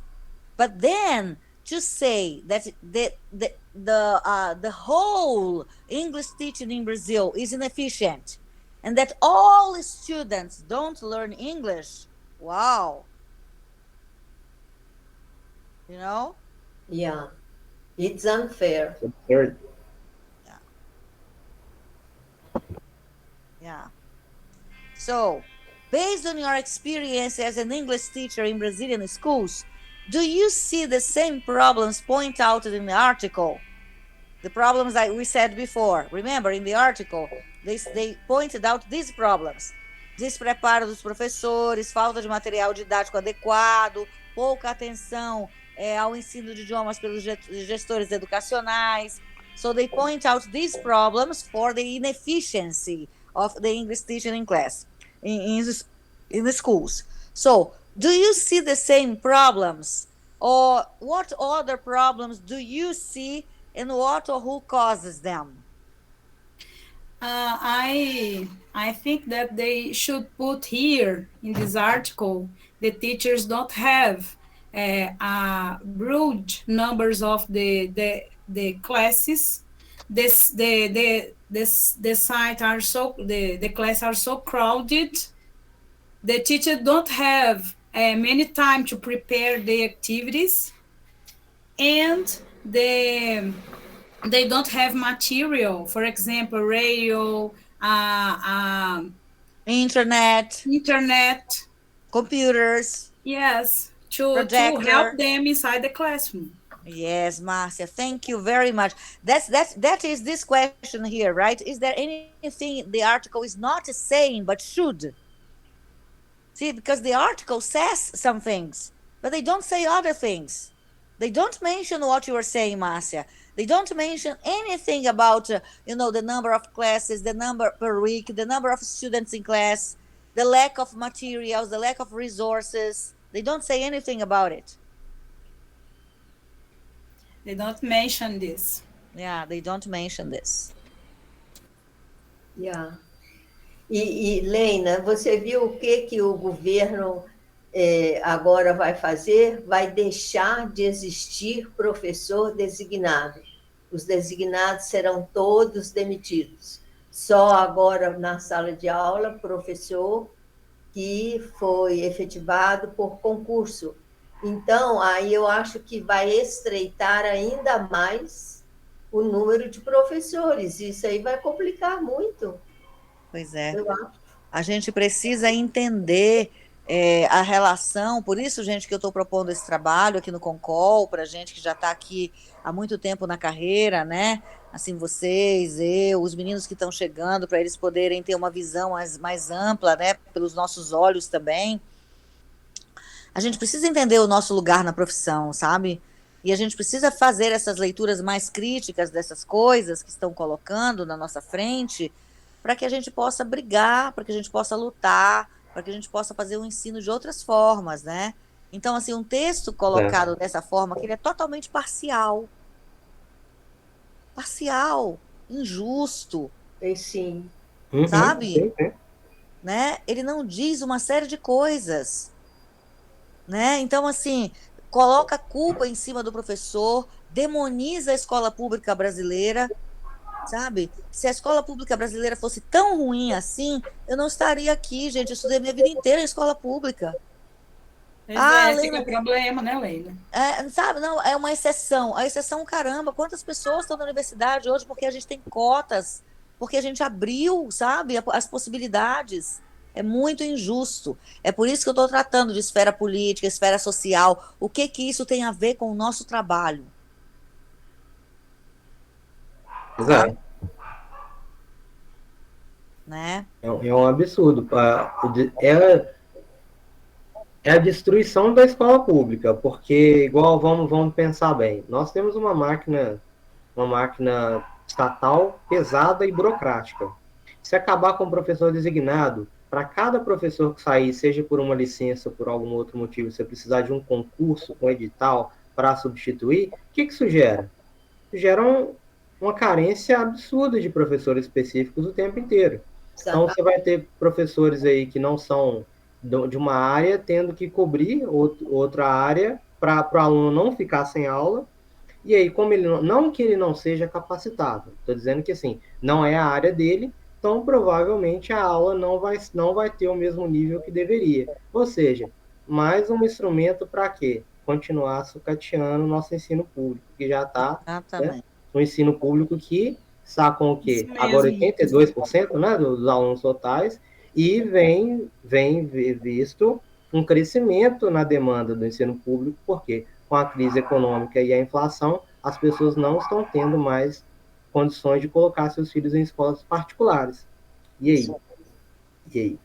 But then to say that the whole English teaching in Brazil is inefficient and that all students don't learn English, wow. Yeah, it's unfair. It's absurd. Yeah. So, based on your experience as an English teacher in Brazilian schools, do you see the same problems pointed out in the article? The problems that we said before. Remember, in the article, they pointed out these problems. Despreparo dos professores, falta de material didático adequado, pouca atenção ao ensino de idiomas pelos gestores educacionais. So they point out these problems for the inefficiency of the English teaching in class, in the schools. So, do you see the same problems? Or what other problems do you see and what or who causes them? I think that they should put here in this article the teachers don't have broad numbers of the classes. The site are so the class are so crowded. The teacher don't have many time to prepare the activities, and they don't have material. For example, radio, internet, computers. Yes, to help them inside the classroom. Yes, Marcia, thank you very much. That is this question here, right? Is there anything the article is not saying but should? See, because the article says some things, but they don't say other things. They don't mention what you were saying, Marcia. They don't mention anything about, the number of classes, the number per week, the number of students in class. the lack of materials, the lack of resources. They don't say anything about it. They don't mention this. Yeah, they don't mention this. Yeah. E Leina, você viu o que o governo agora vai fazer? Vai deixar de existir professor designado. Os designados serão todos demitidos. Só agora, na sala de aula, professor que foi efetivado por concurso. Então, aí eu acho que vai estreitar ainda mais o número de professores. Isso aí vai complicar muito. Pois é. A gente precisa entender a relação, por isso, gente, que eu estou propondo esse trabalho aqui no Concol, para gente que já está aqui há muito tempo na carreira, né? Assim, vocês, eu, os meninos que estão chegando, para eles poderem ter uma visão mais ampla, né? Pelos nossos olhos também. A gente precisa entender o nosso lugar na profissão, sabe? E a gente precisa fazer essas leituras mais críticas dessas coisas que estão colocando na nossa frente, para que a gente possa brigar, para que a gente possa lutar, para que a gente possa fazer o ensino de outras formas, né? Então, assim, um texto colocado dessa forma, que ele é totalmente parcial, injusto, sim. sabe? Né? Ele não diz uma série de coisas, né? Então, assim, coloca a culpa em cima do professor, demoniza a escola pública brasileira, sabe? Se a escola pública brasileira fosse tão ruim assim, eu não estaria aqui, gente. Eu estudei minha vida inteira em escola pública. Esse é o problema, né, Leila? Sabe, não, é uma exceção. A exceção, caramba, quantas pessoas estão na universidade hoje porque a gente tem cotas, porque a gente abriu, sabe, as possibilidades. É muito injusto. É por isso que eu estou tratando de esfera política, esfera social. O que isso tem a ver com o nosso trabalho? Exato. Né? É um absurdo. É a destruição da escola pública, porque, igual, vamos pensar bem, nós temos uma máquina estatal pesada e burocrática. Se acabar com o professor designado, para cada professor que sair, seja por uma licença ou por algum outro motivo, você precisar de um concurso, um edital para substituir, o que isso gera? Gera uma carência absurda de professores específicos o tempo inteiro. Então, você vai ter professores aí que não são de uma área, tendo que cobrir outra área para o aluno não ficar sem aula. E aí, como ele não que ele não seja capacitado, estou dizendo que assim, não é a área dele, então provavelmente a aula não vai ter o mesmo nível que deveria. Ou seja, mais um instrumento para quê? Continuar sucateando o nosso ensino público, que já está, né, um ensino público que está com o quê? Agora 82%, né, dos alunos totais, e vem visto um crescimento na demanda do ensino público, porque com a crise econômica e a inflação, as pessoas não estão tendo mais condições de colocar seus filhos em escolas particulares. E aí?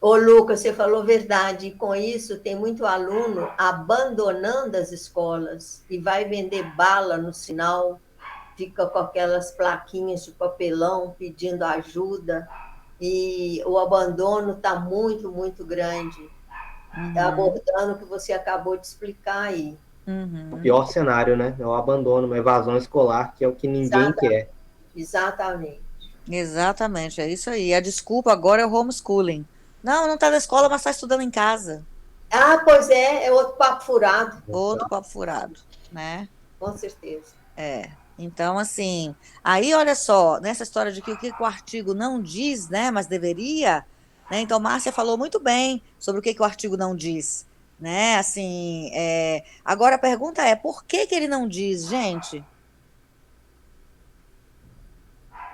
Ô, Lucas, você falou verdade. Com isso, tem muito aluno abandonando as escolas e vai vender bala no sinal, fica com aquelas plaquinhas de papelão pedindo ajuda, e o abandono está muito, muito grande. Abordando o que você acabou de explicar aí. O pior cenário, né? É o abandono, uma evasão escolar, que é o que ninguém quer. Exatamente. Exatamente, é isso aí. A desculpa agora é o homeschooling. Não está na escola, mas está estudando em casa. Pois é outro papo furado. Outro papo furado, né? Com certeza. Então, assim, aí olha só, nessa história de que o que o artigo não diz, né, mas deveria, né? Então, Márcia falou muito bem sobre o que o artigo não diz, né? Assim, agora a pergunta é, por que ele não diz, gente?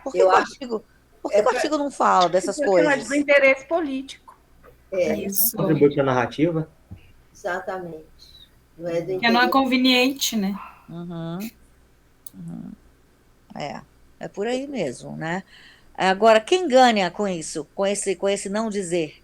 Por que o artigo não fala dessas coisas? Do interesse político. Isso. Contribui a narrativa. Exatamente. Que não é conveniente, né? É por aí mesmo, né? Agora, quem ganha com isso, com esse não dizer?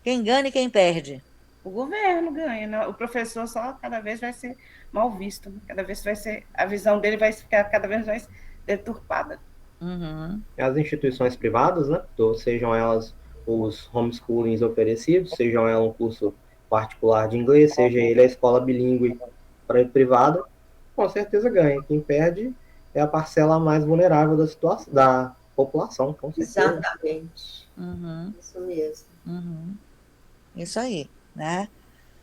Quem ganha e quem perde? O governo ganha, né? O professor só cada vez vai ser mal visto, cada vez vai ser, a visão dele vai ficar cada vez mais deturpada. Uhum. As instituições privadas, né? Sejam elas os homeschoolings oferecidos, sejam elas um curso particular de inglês, seja ele a escola bilíngue privada, com certeza ganha. Quem perde é a parcela mais vulnerável da situação, da população, com certeza. Exatamente. Uhum. Isso mesmo. Uhum. Isso aí, né?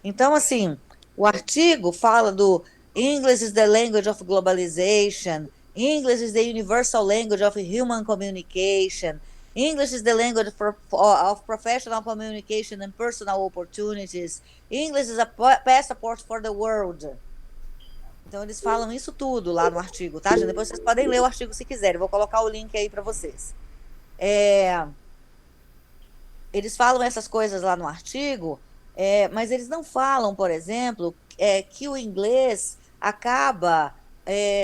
Então, assim, o artigo fala do English is the language of globalization, English is the universal language of human communication, English is the language of professional communication and personal opportunities, English is a passport for the world. Então, eles falam isso tudo lá no artigo, tá, gente? Depois vocês podem ler o artigo se quiserem, vou colocar o link aí para vocês. Eles falam essas coisas lá no artigo, mas eles não falam, por exemplo, que o inglês acaba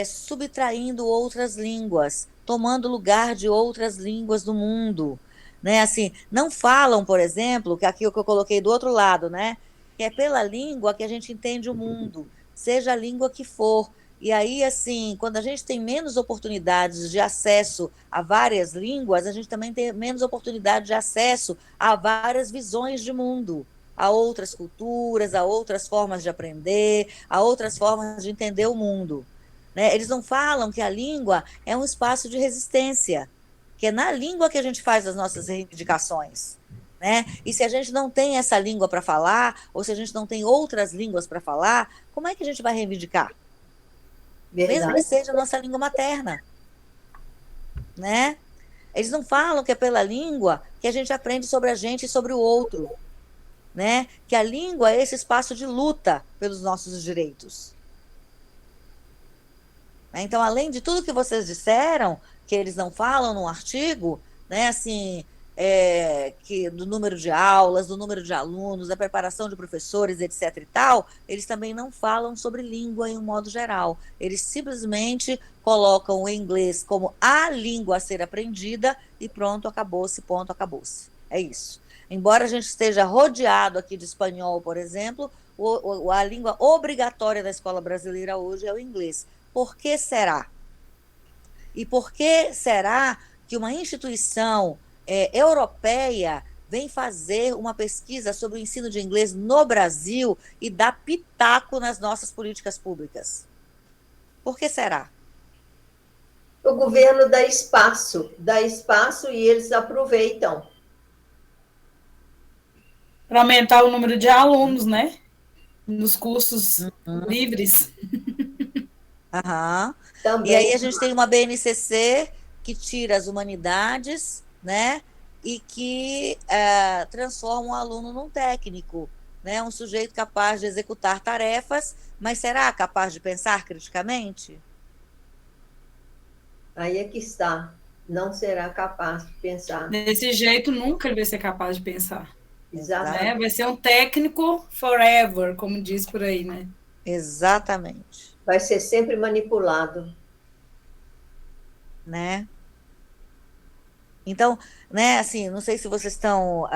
subtraindo outras línguas, tomando lugar de outras línguas do mundo, né? Assim, não falam, por exemplo, que aqui o que eu coloquei do outro lado, né? Que é pela língua que a gente entende o mundo, seja a língua que for. E aí, assim, quando a gente tem menos oportunidades de acesso a várias línguas, a gente também tem menos oportunidade de acesso a várias visões de mundo, a outras culturas, a outras formas de aprender, a outras formas de entender o mundo, né? Eles não falam que a língua é um espaço de resistência, que é na língua que a gente faz as nossas reivindicações, né? E se a gente não tem essa língua para falar, ou se a gente não tem outras línguas para falar, como é que a gente vai reivindicar? Verdade. Mesmo que seja a nossa língua materna, né? Eles não falam que é pela língua que a gente aprende sobre a gente e sobre o outro, né? Que a língua é esse espaço de luta pelos nossos direitos. Então, além de tudo que vocês disseram, que eles não falam no artigo, né? Assim, que do número de aulas, do número de alunos, da preparação de professores, etc. e tal, eles também não falam sobre língua em um modo geral. Eles simplesmente colocam o inglês como a língua a ser aprendida e pronto, acabou-se, ponto, acabou-se. É isso. Embora a gente esteja rodeado aqui de espanhol, por exemplo, a língua obrigatória da escola brasileira hoje é o inglês. Por que será? E por que será que uma instituição europeia vem fazer uma pesquisa sobre o ensino de inglês no Brasil e dá pitaco nas nossas políticas públicas? Por que será? O governo dá espaço e eles aproveitam. Para aumentar o número de alunos, né? Nos cursos livres. Uhum. Também. E aí a gente tem uma BNCC que tira as humanidades, né? E que transforma o aluno num técnico, né? Um sujeito capaz de executar tarefas, mas será capaz de pensar criticamente? Aí é que está. Não será capaz de pensar. Desse jeito, nunca ele vai ser capaz de pensar. Exatamente. Né? Vai ser um técnico forever, como diz por aí, né? Exatamente. Vai ser sempre manipulado. Né? Então, né, assim, não sei se vocês estão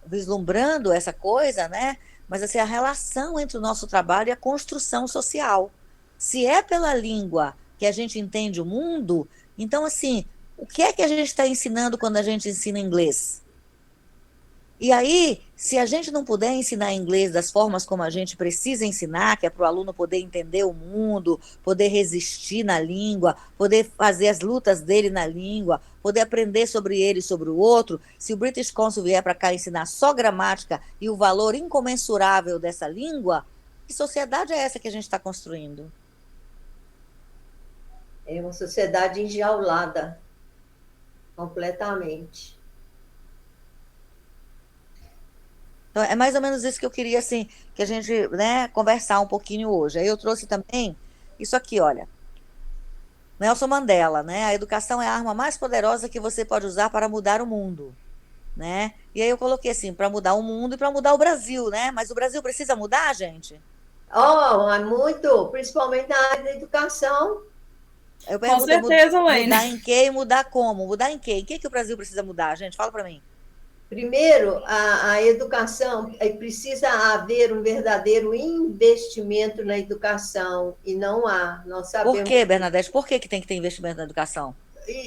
vislumbrando essa coisa, né? Mas assim, a relação entre o nosso trabalho e a construção social. Se é pela língua que a gente entende o mundo, então, assim, o que é que a gente está ensinando quando a gente ensina inglês? E aí, se a gente não puder ensinar inglês das formas como a gente precisa ensinar, que é para o aluno poder entender o mundo, poder resistir na língua, poder fazer as lutas dele na língua, poder aprender sobre ele e sobre o outro, se o British Council vier para cá ensinar só gramática e o valor incomensurável dessa língua, que sociedade é essa que a gente está construindo? É uma sociedade enjaulada, completamente. Então, é mais ou menos isso que eu queria, assim, que a gente, né, conversar um pouquinho hoje. Aí eu trouxe também isso aqui, olha. Nelson Mandela, né? A educação é a arma mais poderosa que você pode usar para mudar o mundo, né? E aí eu coloquei assim, para mudar o mundo e para mudar o Brasil, né? Mas o Brasil precisa mudar, gente? Muito, principalmente na área da educação. Eu pergunto, com certeza, Laine. Mudar em quê e mudar como? Mudar em quê? Em que o Brasil precisa mudar, gente? Fala para mim. Primeiro, a educação, precisa haver um verdadeiro investimento na educação, e não há. Nós sabemos... Por que, Bernadette? Por que tem que ter investimento na educação?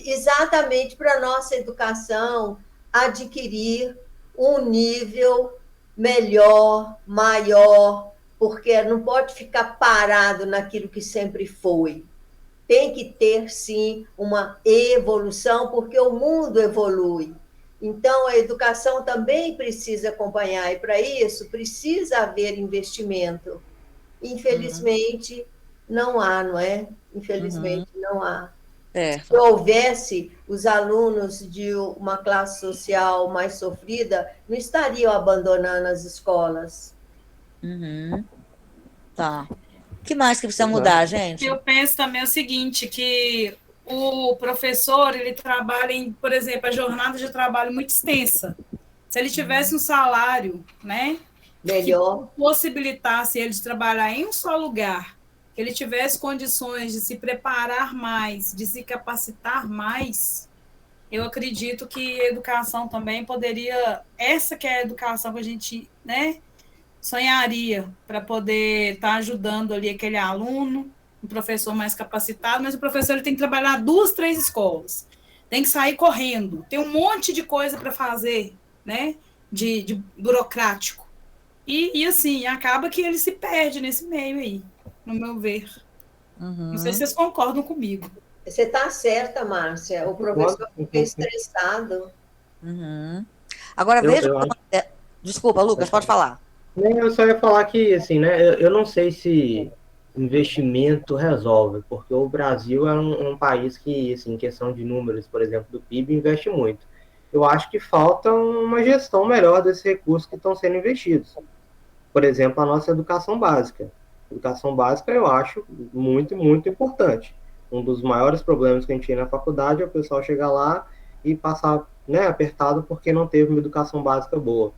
exatamente para a nossa educação adquirir um nível melhor, maior, porque não pode ficar parado naquilo que sempre foi. Tem que ter, sim, uma evolução, porque o mundo evolui. Então, a educação também precisa acompanhar, e para isso precisa haver investimento. Infelizmente, não há, não é? Infelizmente, não há. Se houvesse, os alunos de uma classe social mais sofrida não estariam abandonando as escolas. Tá. O que mais que precisa mudar, gente? Eu penso também o seguinte, que o professor, ele trabalha em, por exemplo, a jornada de trabalho muito extensa. Se ele tivesse um salário, né, melhor, que possibilitasse ele de trabalhar em um só lugar, que ele tivesse condições de se preparar mais, de se capacitar mais, eu acredito que a educação também poderia, essa que é a educação que a gente, né, sonharia para poder estar ajudando ali aquele aluno, um professor mais capacitado, mas o professor ele tem que trabalhar 2, 3 escolas, tem que sair correndo, tem um monte de coisa para fazer, né, de burocrático. E assim, acaba que ele se perde nesse meio aí, no meu ver. Não sei se vocês concordam comigo. Você está certa, Márcia. O professor fica estressado. Agora, veja... Desculpa, Lucas, pode falar. Eu só ia falar que, assim, né, eu não sei se investimento resolve, porque o Brasil é um país que, assim, em questão de números, por exemplo, do PIB, investe muito. Eu acho que falta uma gestão melhor desses recursos que estão sendo investidos. Por exemplo, a nossa educação básica. Educação básica eu acho muito, muito importante. Um dos maiores problemas que a gente tem na faculdade é o pessoal chegar lá e passar, né, apertado porque não teve uma educação básica boa.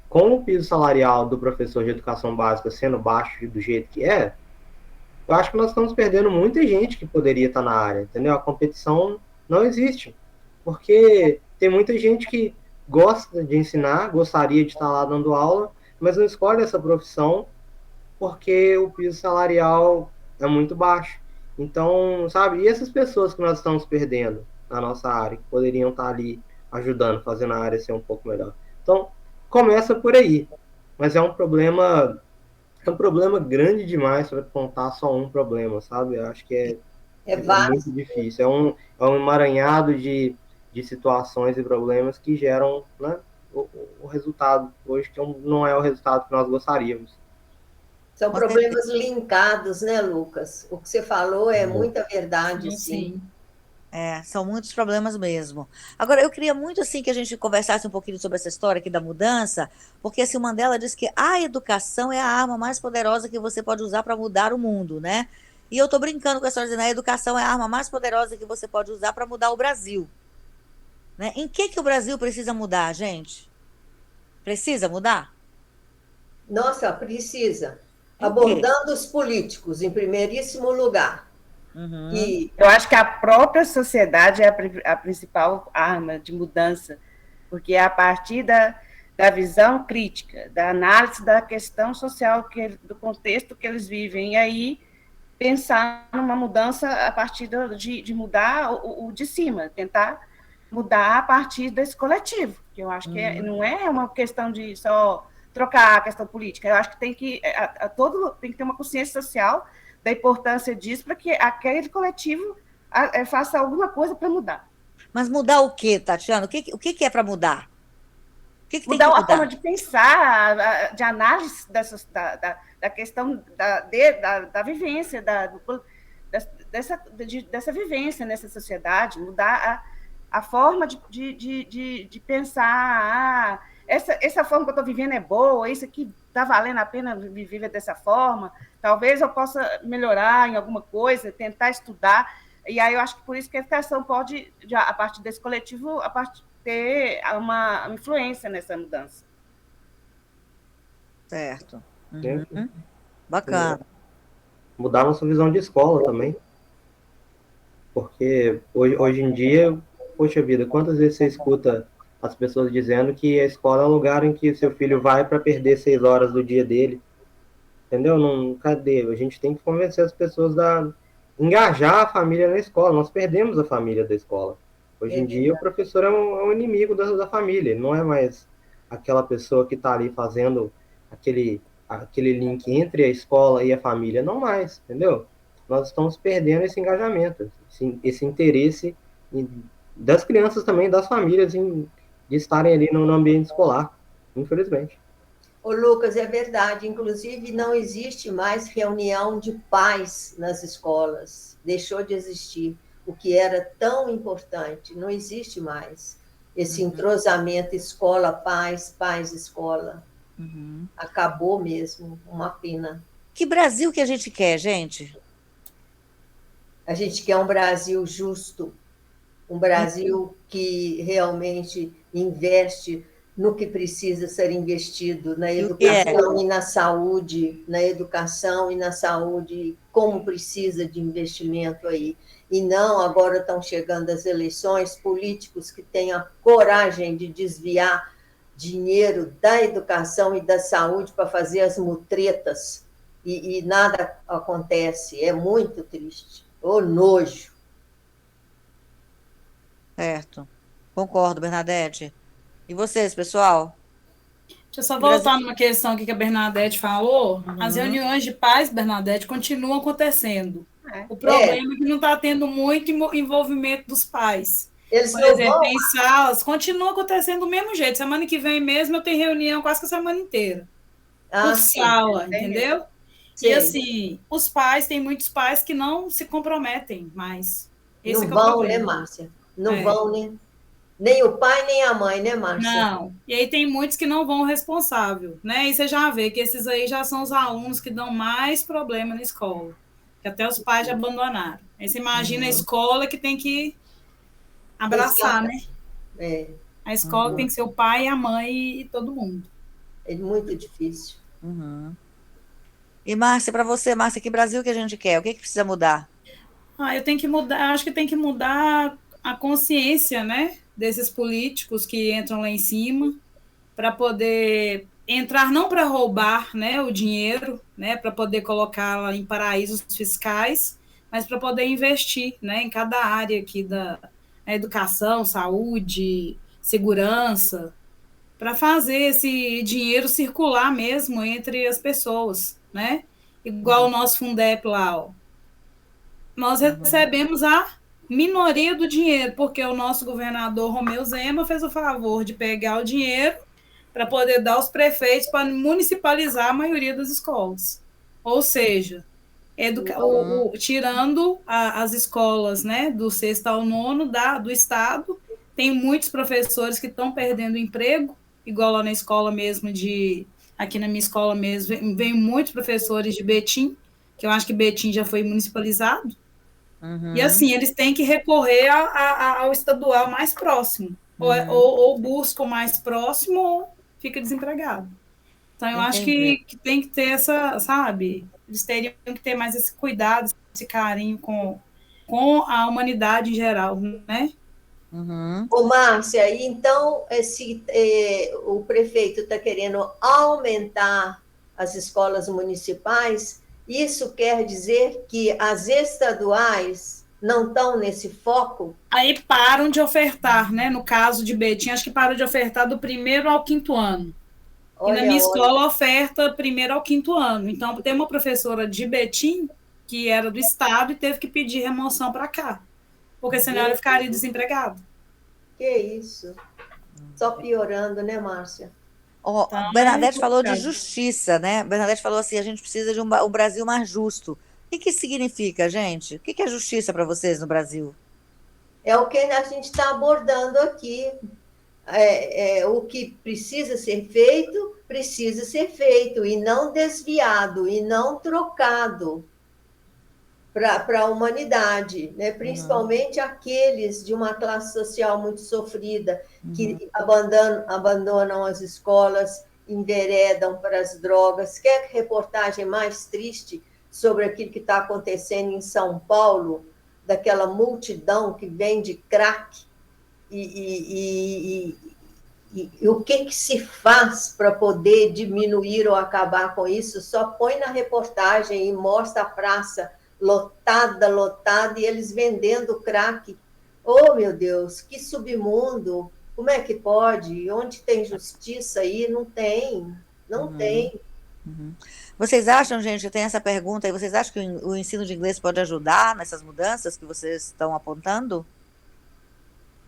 Com o piso salarial do professor de educação básica sendo baixo do jeito que é, eu acho que nós estamos perdendo muita gente que poderia estar na área, entendeu? A competição não existe, porque tem muita gente que gosta de ensinar, gostaria de estar lá dando aula, mas não escolhe essa profissão porque o piso salarial é muito baixo. Então, sabe, e essas pessoas que nós estamos perdendo na nossa área, que poderiam estar ali ajudando, fazendo a área ser um pouco melhor. Então, começa por aí, mas é um problema grande demais para contar só um problema, sabe? Eu acho que é muito difícil. É um emaranhado de situações e problemas que geram, né, o resultado hoje, que não é o resultado que nós gostaríamos. São problemas linkados, né, Lucas? O que você falou é muita verdade, sim. São muitos problemas mesmo. Agora, eu queria muito assim que a gente conversasse um pouquinho sobre essa história aqui da mudança, porque assim, o Mandela disse que a educação é a arma mais poderosa que você pode usar para mudar o mundo, né? E eu estou brincando com a história dizendo, a educação é a arma mais poderosa que você pode usar para mudar o Brasil. Né? Em que o Brasil precisa mudar, gente? Precisa mudar? Nossa, precisa. Abordando os políticos, em primeiríssimo lugar. E eu acho que a própria sociedade é a principal arma de mudança, porque é a partir da visão crítica, da análise da questão social, do contexto que eles vivem, e aí pensar numa mudança a partir de mudar o de cima, tentar mudar a partir desse coletivo, que eu acho que não é uma questão de só trocar a questão política, eu acho que tem que ter uma consciência social da importância disso para que aquele coletivo faça alguma coisa para mudar. Mas mudar o quê, Tatiana? O que é para mudar? O que mudar a forma de pensar, de análise da questão da vivência, dessa vivência nessa sociedade, mudar a forma de pensar, essa forma que eu estou vivendo é boa, isso aqui está valendo a pena viver dessa forma, talvez eu possa melhorar em alguma coisa, tentar estudar, e aí eu acho que por isso que a educação pode, a partir desse coletivo, ter uma influência nessa mudança. Certo. Bacana. Mudar nossa visão de escola também, porque hoje em dia, poxa vida, quantas vezes você escuta as pessoas dizendo que a escola é um lugar em que o seu filho vai para perder 6 horas do dia dele. Entendeu? Não, cadê? A gente tem que convencer as pessoas engajar a família na escola. Nós perdemos a família da escola. Hoje em dia, o professor é um inimigo da família. Ele não é mais aquela pessoa que está ali fazendo aquele link entre a escola e a família. Não mais, entendeu? Nós estamos perdendo esse engajamento, esse interesse das crianças também, das famílias, de estarem ali no ambiente escolar, infelizmente. Ô, Lucas, é verdade. Inclusive, não existe mais reunião de pais nas escolas. Deixou de existir. O que era tão importante, não existe mais. Esse entrosamento escola-pais, pais-escola. Acabou mesmo, uma pena. Que Brasil que a gente quer, gente? A gente quer um Brasil justo, um Brasil que realmente investe no que precisa ser investido, na educação e na saúde, como precisa de investimento aí. E não, agora estão chegando as eleições, políticos que têm a coragem de desviar dinheiro da educação e da saúde para fazer as mutretas, e nada acontece. É muito triste. Ô, nojo. Certo. Concordo, Bernadette. E vocês, pessoal? Deixa eu só voltar numa questão aqui que a Bernadette falou. As reuniões de pais, Bernadette, continuam acontecendo. O problema é que não está tendo muito envolvimento dos pais. Por exemplo, tem salas, continua acontecendo do mesmo jeito. Semana que vem mesmo eu tenho reunião quase que a semana inteira. Por sala, entendeu? Sim. E assim, os pais, tem muitos pais que não se comprometem mais. Esse não vão, né, Márcia? Não vão, né? Nem o pai, nem a mãe, né, Márcia? Não. E aí tem muitos que não vão responsável, né? E você já vê que esses aí já são os alunos que dão mais problema na escola. Que até os pais já abandonaram. Aí você imagina a escola que tem que abraçar, né? A escola tem que ser o pai, a mãe e todo mundo. É muito difícil. E, Márcia, para você, Márcia, que Brasil que a gente quer? O que precisa mudar? Eu tenho que mudar, acho que tem que mudar a consciência, né, desses políticos que entram lá em cima para poder entrar não para roubar, né, o dinheiro, né, para poder colocá-la em paraísos fiscais, mas para poder investir, né, em cada área aqui da educação, saúde, segurança, para fazer esse dinheiro circular mesmo entre as pessoas, né? Igual o nosso Fundep lá, ó. Nós recebemos a minoria do dinheiro, porque o nosso governador Romeu Zema fez o favor de pegar o dinheiro para poder dar aos prefeitos para municipalizar a maioria das escolas. Ou seja, tirando as escolas, né, do 6º ao 9º do estado, tem muitos professores que estão perdendo emprego, igual lá na escola mesmo aqui na minha escola mesmo, vem muitos professores de Betim, que eu acho que Betim já foi municipalizado. E assim, eles têm que recorrer ao estadual mais próximo. Ou buscam mais próximo, ou fica desempregado. Então, eu acho que tem que ter essa, sabe? Eles teriam que ter mais esse cuidado, esse carinho com a humanidade em geral, né? Ô, Márcia, então, o prefeito está querendo aumentar as escolas municipais, isso quer dizer que as estaduais não estão nesse foco? Aí param de ofertar, né? No caso de Betim, acho que param de ofertar do 1º ao 5º ano. Olha, e na minha escola oferta 1º ao 5º ano. Então, tem uma professora de Betim que era do estado e teve que pedir remoção para cá, porque senão ela ficaria desempregada. Que isso? Só piorando, né, Márcia? Bernadette falou de justiça, né? Bernadette falou assim, a gente precisa de um Brasil mais justo. O que significa, gente? O que é justiça para vocês no Brasil? É o que a gente está abordando aqui. O que precisa ser feito, e não desviado, e não trocado para a humanidade, né? Principalmente aqueles de uma classe social muito sofrida, que abandonam as escolas, enveredam para as drogas. Quer reportagem mais triste sobre aquilo que está acontecendo em São Paulo, daquela multidão que vende crack, e o que se faz para poder diminuir ou acabar com isso? Só põe na reportagem e mostra a praça lotada, e eles vendendo crack. Oh, meu Deus, que submundo! Como é que pode? Onde tem justiça aí? Não tem, não tem. Vocês acham, gente, tem essa pergunta aí, vocês acham que o ensino de inglês pode ajudar nessas mudanças que vocês estão apontando?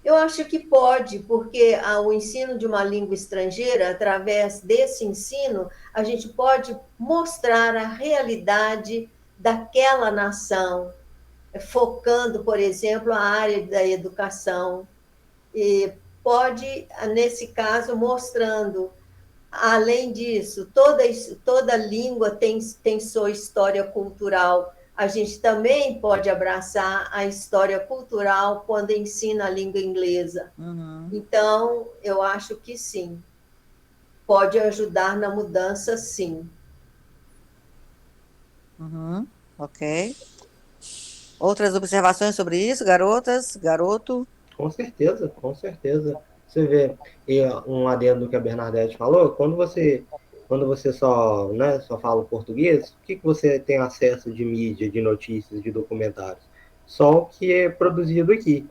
Eu acho que pode, porque o ensino de uma língua estrangeira, através desse ensino, a gente pode mostrar a realidade daquela nação, focando, por exemplo, a área da educação. E pode, nesse caso, mostrando. Além disso, toda língua tem sua história cultural. A gente também pode abraçar a história cultural quando ensina a língua inglesa. Então, eu acho que sim. Pode ajudar na mudança, sim. Ok. Outras observações sobre isso, garotas, garoto? Com certeza, com certeza. Você vê, e um adendo que a Bernadette falou, quando você só, né, só fala o português, o que você tem acesso de mídia, de notícias, de documentários? Só o que é produzido aqui.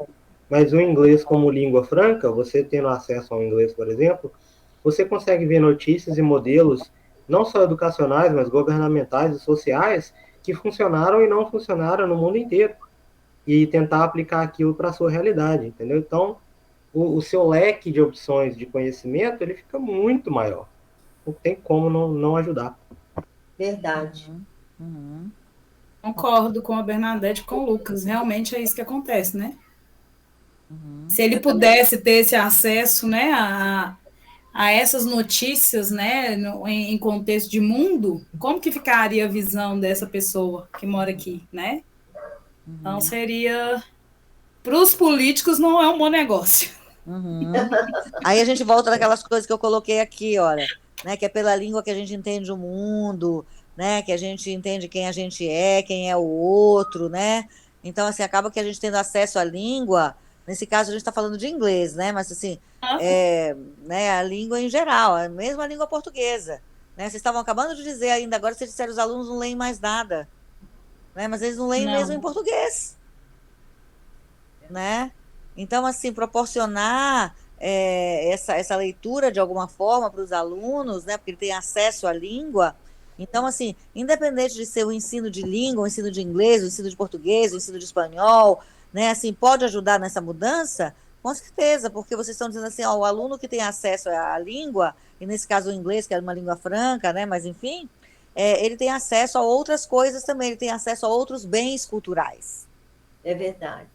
Mas o inglês como língua franca, você tendo acesso ao inglês, por exemplo, você consegue ver notícias e modelos, não só educacionais, mas governamentais e sociais, que funcionaram e não funcionaram no mundo inteiro. E tentar aplicar aquilo para a sua realidade, entendeu? Então, o seu leque de opções de conhecimento, ele fica muito maior. Não tem como não ajudar. Verdade. Concordo com a Bernadette e com o Lucas. Realmente é isso que acontece, né? Se ele pudesse ter esse acesso, né, a essas notícias, né, em contexto de mundo, como que ficaria a visão dessa pessoa que mora aqui, né? Então seria... Para os políticos não é um bom negócio. Aí a gente volta naquelas coisas que eu coloquei aqui, olha, né, que é pela língua que a gente entende o mundo, né, que a gente entende quem a gente é, quem é o outro, né? Então, assim, acaba que a gente tendo acesso à língua, nesse caso a gente está falando de inglês, né? Mas, assim, né, a língua em geral, a mesma língua portuguesa, né? Vocês estavam acabando de dizer ainda, agora vocês disseram que os alunos não leem mais nada, né? Mas eles não leem mesmo em português, né? Então, assim, proporcionar essa leitura de alguma forma para os alunos, né? Porque ele tem acesso à língua. Então, assim, independente de ser o ensino de língua, o ensino de inglês, o ensino de português, o ensino de espanhol, né? Assim, pode ajudar nessa mudança? Com certeza, porque vocês estão dizendo assim, ó, o aluno que tem acesso à língua, e nesse caso o inglês, que é uma língua franca, né? Mas, enfim, ele tem acesso a outras coisas também, ele tem acesso a outros bens culturais. É verdade.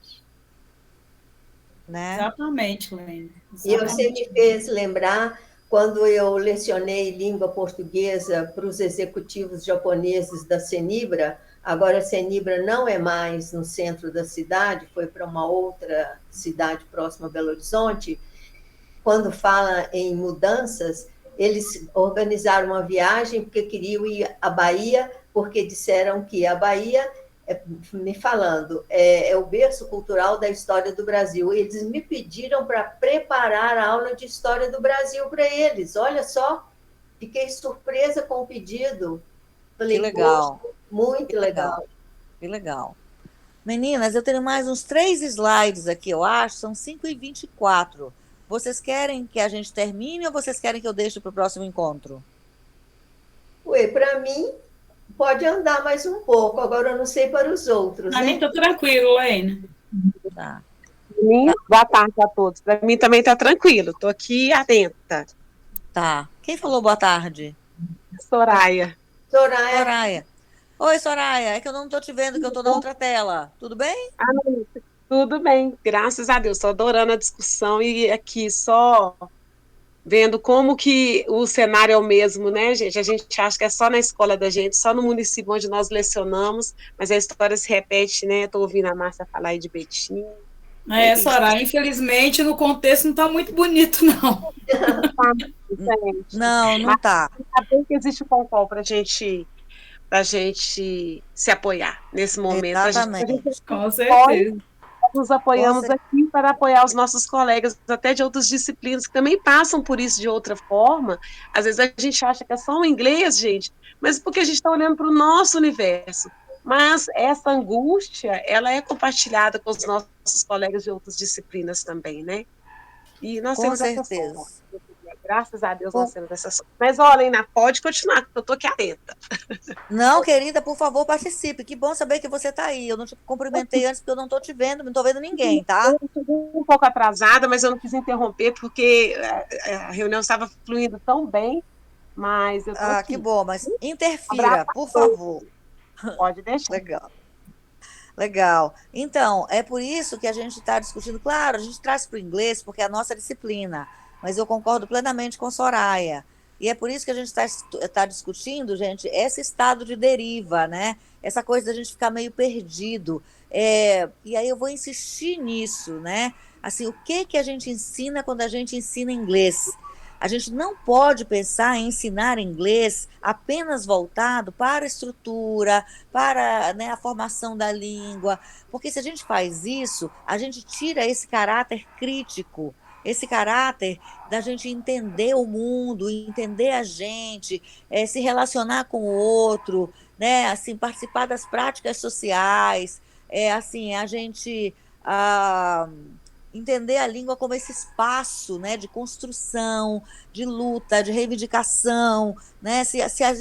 Né? Exatamente, Lene. E você me fez lembrar quando eu lecionei língua portuguesa para os executivos japoneses da Senibra. Agora a Senibra não é mais no centro da cidade, foi para uma outra cidade próxima a Belo Horizonte. Quando fala em mudanças, eles organizaram uma viagem porque queriam ir à Bahia, porque disseram que a Bahia, me falando, é o berço cultural da história do Brasil. Eles me pediram para preparar a aula de história do Brasil para eles. Olha só, fiquei surpresa com o pedido. Falei, que legal. Muito legal. Que legal. Meninas, eu tenho mais uns 3 slides aqui, eu acho, são 5h24. Vocês querem que a gente termine ou vocês querem que eu deixe para o próximo encontro? Para mim, pode andar mais um pouco, agora eu não sei para os outros. Para mim está tranquilo, Lene. Tá. Boa tarde a todos. Para mim também está tranquilo, estou aqui atenta. Tá. Quem falou boa tarde? Soraya. Soraya. Oi, Soraya, é que eu não estou te vendo, que eu estou na outra tela. Tudo bem? Não, tudo bem, graças a Deus. Estou adorando a discussão e aqui só vendo como que o cenário é o mesmo, né, gente? A gente acha que é só na escola da gente, só no município onde nós lecionamos, mas a história se repete, né? Estou ouvindo a Márcia falar aí de Betim. Soraya, infelizmente, no contexto não está muito bonito, não. Não está. Ainda bem que existe o Concol para a gente se apoiar nesse momento. Exatamente. Com certeza. Nos apoiamos aqui para apoiar os nossos colegas, até de outras disciplinas, que também passam por isso de outra forma. Às vezes a gente acha que é só o inglês, gente, mas porque a gente está olhando para o nosso universo. Mas essa angústia, ela é compartilhada com os nossos colegas de outras disciplinas também, né? E nós Com temos essa certeza. sorte. Graças a Deus Com- nós temos essa sorte. Mas, olha, Iná, pode continuar, que eu estou aqui atenta. Não, querida, por favor, participe. Que bom saber que você está aí. Eu não te cumprimentei antes porque eu não estou te vendo, não estou vendo ninguém, tá? Eu cheguei um pouco atrasada, mas eu não quis interromper, porque a reunião estava fluindo tão bem, mas eu estou Ah, que aqui. bom, mas Um interfira, abraço a por todos. favor. Pode deixar. Legal. Legal. Então, é por isso que a gente está discutindo. Claro, a gente traz para o inglês porque é a nossa disciplina, mas eu concordo plenamente com Soraya. E é por isso que a gente está discutindo, gente, esse estado de deriva, né? Essa coisa da gente ficar meio perdido. E aí eu vou insistir nisso, né? Assim, o que a gente ensina quando a gente ensina inglês? A gente não pode pensar em ensinar inglês apenas voltado para a estrutura, para, né, a formação da língua, porque se a gente faz isso, a gente tira esse caráter crítico, esse caráter da gente entender o mundo, entender a gente, se relacionar com o outro, né, assim, participar das práticas sociais, assim, a gente entender a língua como esse espaço, né, de construção, de luta, de reivindicação, né? Se a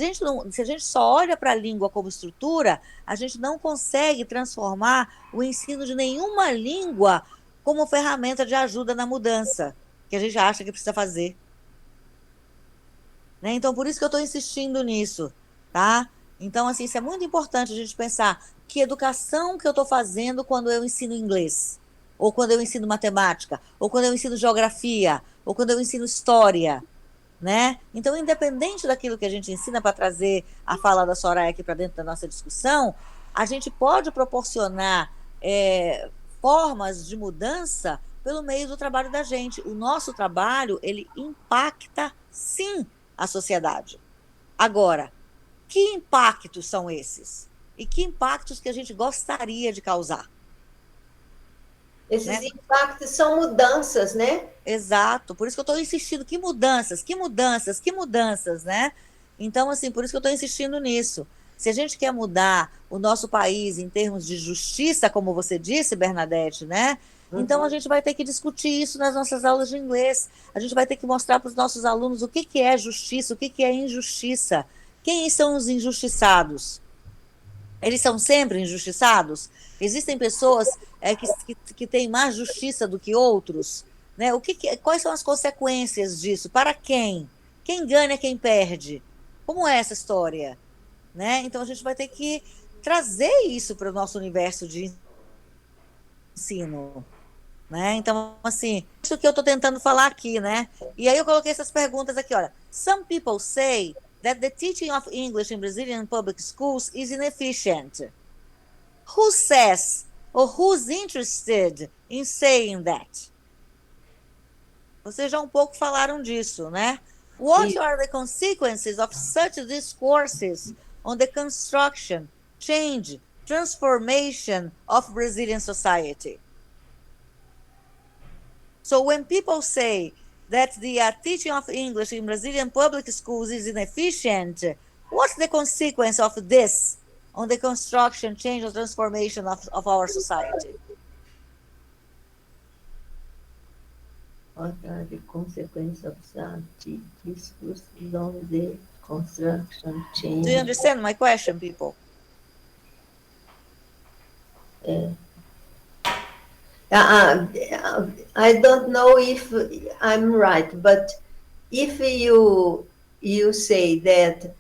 gente só olha para a língua como estrutura, a gente não consegue transformar o ensino de nenhuma língua como ferramenta de ajuda na mudança que a gente acha que precisa fazer. Né? Então, por isso que eu estou insistindo nisso, tá? Então, assim, isso é muito importante a gente pensar que educação que eu estou fazendo quando eu ensino inglês, ou quando eu ensino matemática, ou quando eu ensino geografia, ou quando eu ensino história, né? Então, independente daquilo que a gente ensina, para trazer a fala da Soraya aqui para dentro da nossa discussão, a gente pode proporcionar formas de mudança pelo meio do trabalho da gente. O nosso trabalho, ele impacta, sim, a sociedade. Agora, que impactos são esses? E que impactos que a gente gostaria de causar? Esses impactos são mudanças, né? Exato, por isso que eu estou insistindo, que mudanças, né? Então, assim, por isso que eu estou insistindo nisso. Se a gente quer mudar o nosso país em termos de justiça, como você disse, Bernadette, né? Então, a gente vai ter que discutir isso nas nossas aulas de inglês. A gente vai ter que mostrar para os nossos alunos o que é justiça, o que é injustiça. Quem são os injustiçados? Eles são sempre injustiçados? Existem pessoas que têm mais justiça do que outros? Né? Quais são as consequências disso? Para quem? Quem ganha, quem perde? Como é essa história? Né? Então, a gente vai ter que trazer isso para o nosso universo de ensino. Né? Então, assim, isso que eu estou tentando falar aqui, né? E aí eu coloquei essas perguntas aqui, olha. Some people say that the teaching of English in Brazilian public schools is inefficient. Who says or who's interested in saying that? Vocês já um pouco falaram disso, né? What are the consequences of such discourses on the construction, change, transformation of Brazilian society? So when people say that the teaching of English in Brazilian public schools is inefficient, what's the consequence of this on the construction, change, or transformation of our society? What are the consequences of that discourse on the construction, change? Do you understand my question, people? I don't know if I'm right, but if you say that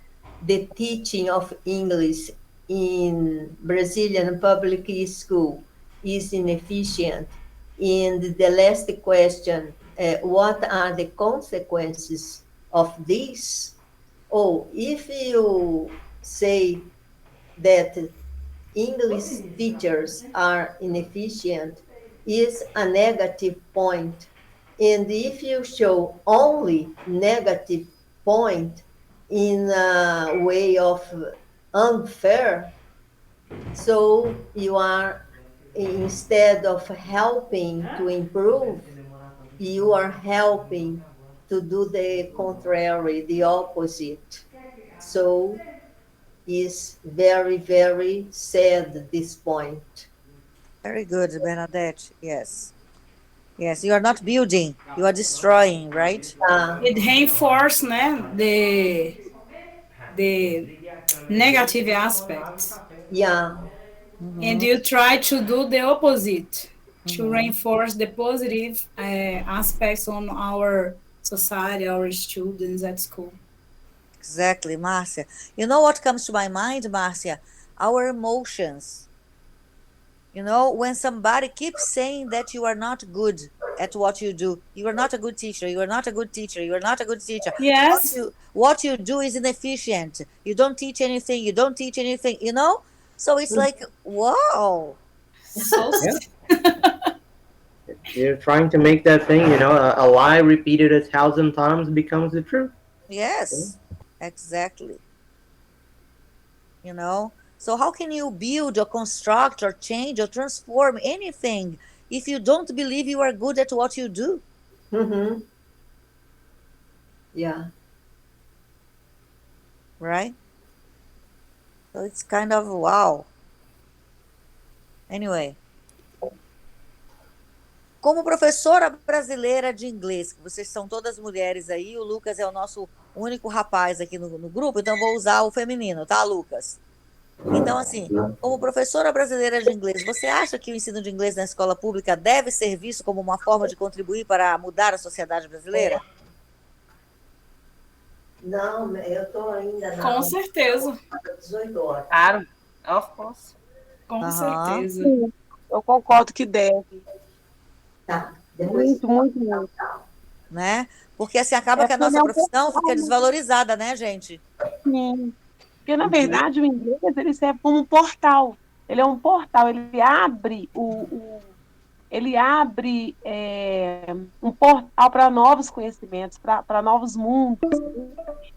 the teaching of English in Brazilian public school is inefficient, and the last question, what are the consequences of this? Or if you say that English teachers are inefficient, is a negative point. And if you show only negative point in a way of unfair, so you are, instead of helping to improve, you are helping to do the contrary, the opposite. So is very, very sad at this point. Very good, Bernadette. Yes. Yes, you are not building, you are destroying, right? It reinforce, né, the negative aspects. Yeah. And you try to do the opposite, to reinforce the positive aspects on our society, our students at school. Exactly, Marcia. You know what comes to my mind, Marcia? Our emotions. You know, when somebody keeps saying that you are not good at what you do, you are not a good teacher, you are not a good teacher, you are not a good teacher. Yes. What you do is inefficient. You don't teach anything, you don't teach anything, you know? So it's like, wow. So You're trying to make that thing, a lie repeated 1,000 times becomes the truth. Yes, exactly. You know? So how can you build or construct or change or transform anything if you don't believe you are good at what you do? Mm-hmm. Yeah. Right? So it's kind of wow. Anyway. Como professora brasileira de inglês, que vocês são todas mulheres aí, o Lucas é o nosso único rapaz aqui no grupo, então vou usar o feminino, tá, Lucas? Então, assim, como professora brasileira de inglês, você acha que o ensino de inglês na escola pública deve ser visto como uma forma de contribuir para mudar a sociedade brasileira? Não, eu estou ainda na... Com certeza. 18 horas. Claro, of course. Com certeza. Eu concordo que deve. Tá. Depois... Muito. Né? Porque assim acaba que a nossa profissão fica desvalorizada, né, gente? Sim. Porque, na verdade, o inglês ele serve como um portal. Ele é um portal, ele abre um portal para novos conhecimentos, para novos mundos.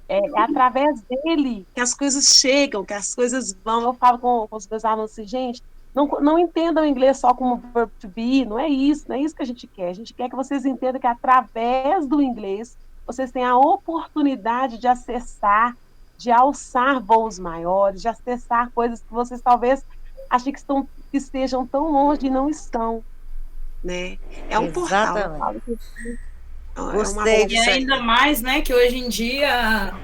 É através dele que as coisas chegam, que as coisas vão. Eu falo com os meus alunos assim, gente, não entendam o inglês só como verb to be, não é isso que a gente quer. A gente quer que vocês entendam que através do inglês vocês têm a oportunidade de acessar, de alçar voos maiores, de acessar coisas que vocês talvez achem que estejam tão longe e não estão, né? É um portal. Gostei e ainda mais, né, que hoje em dia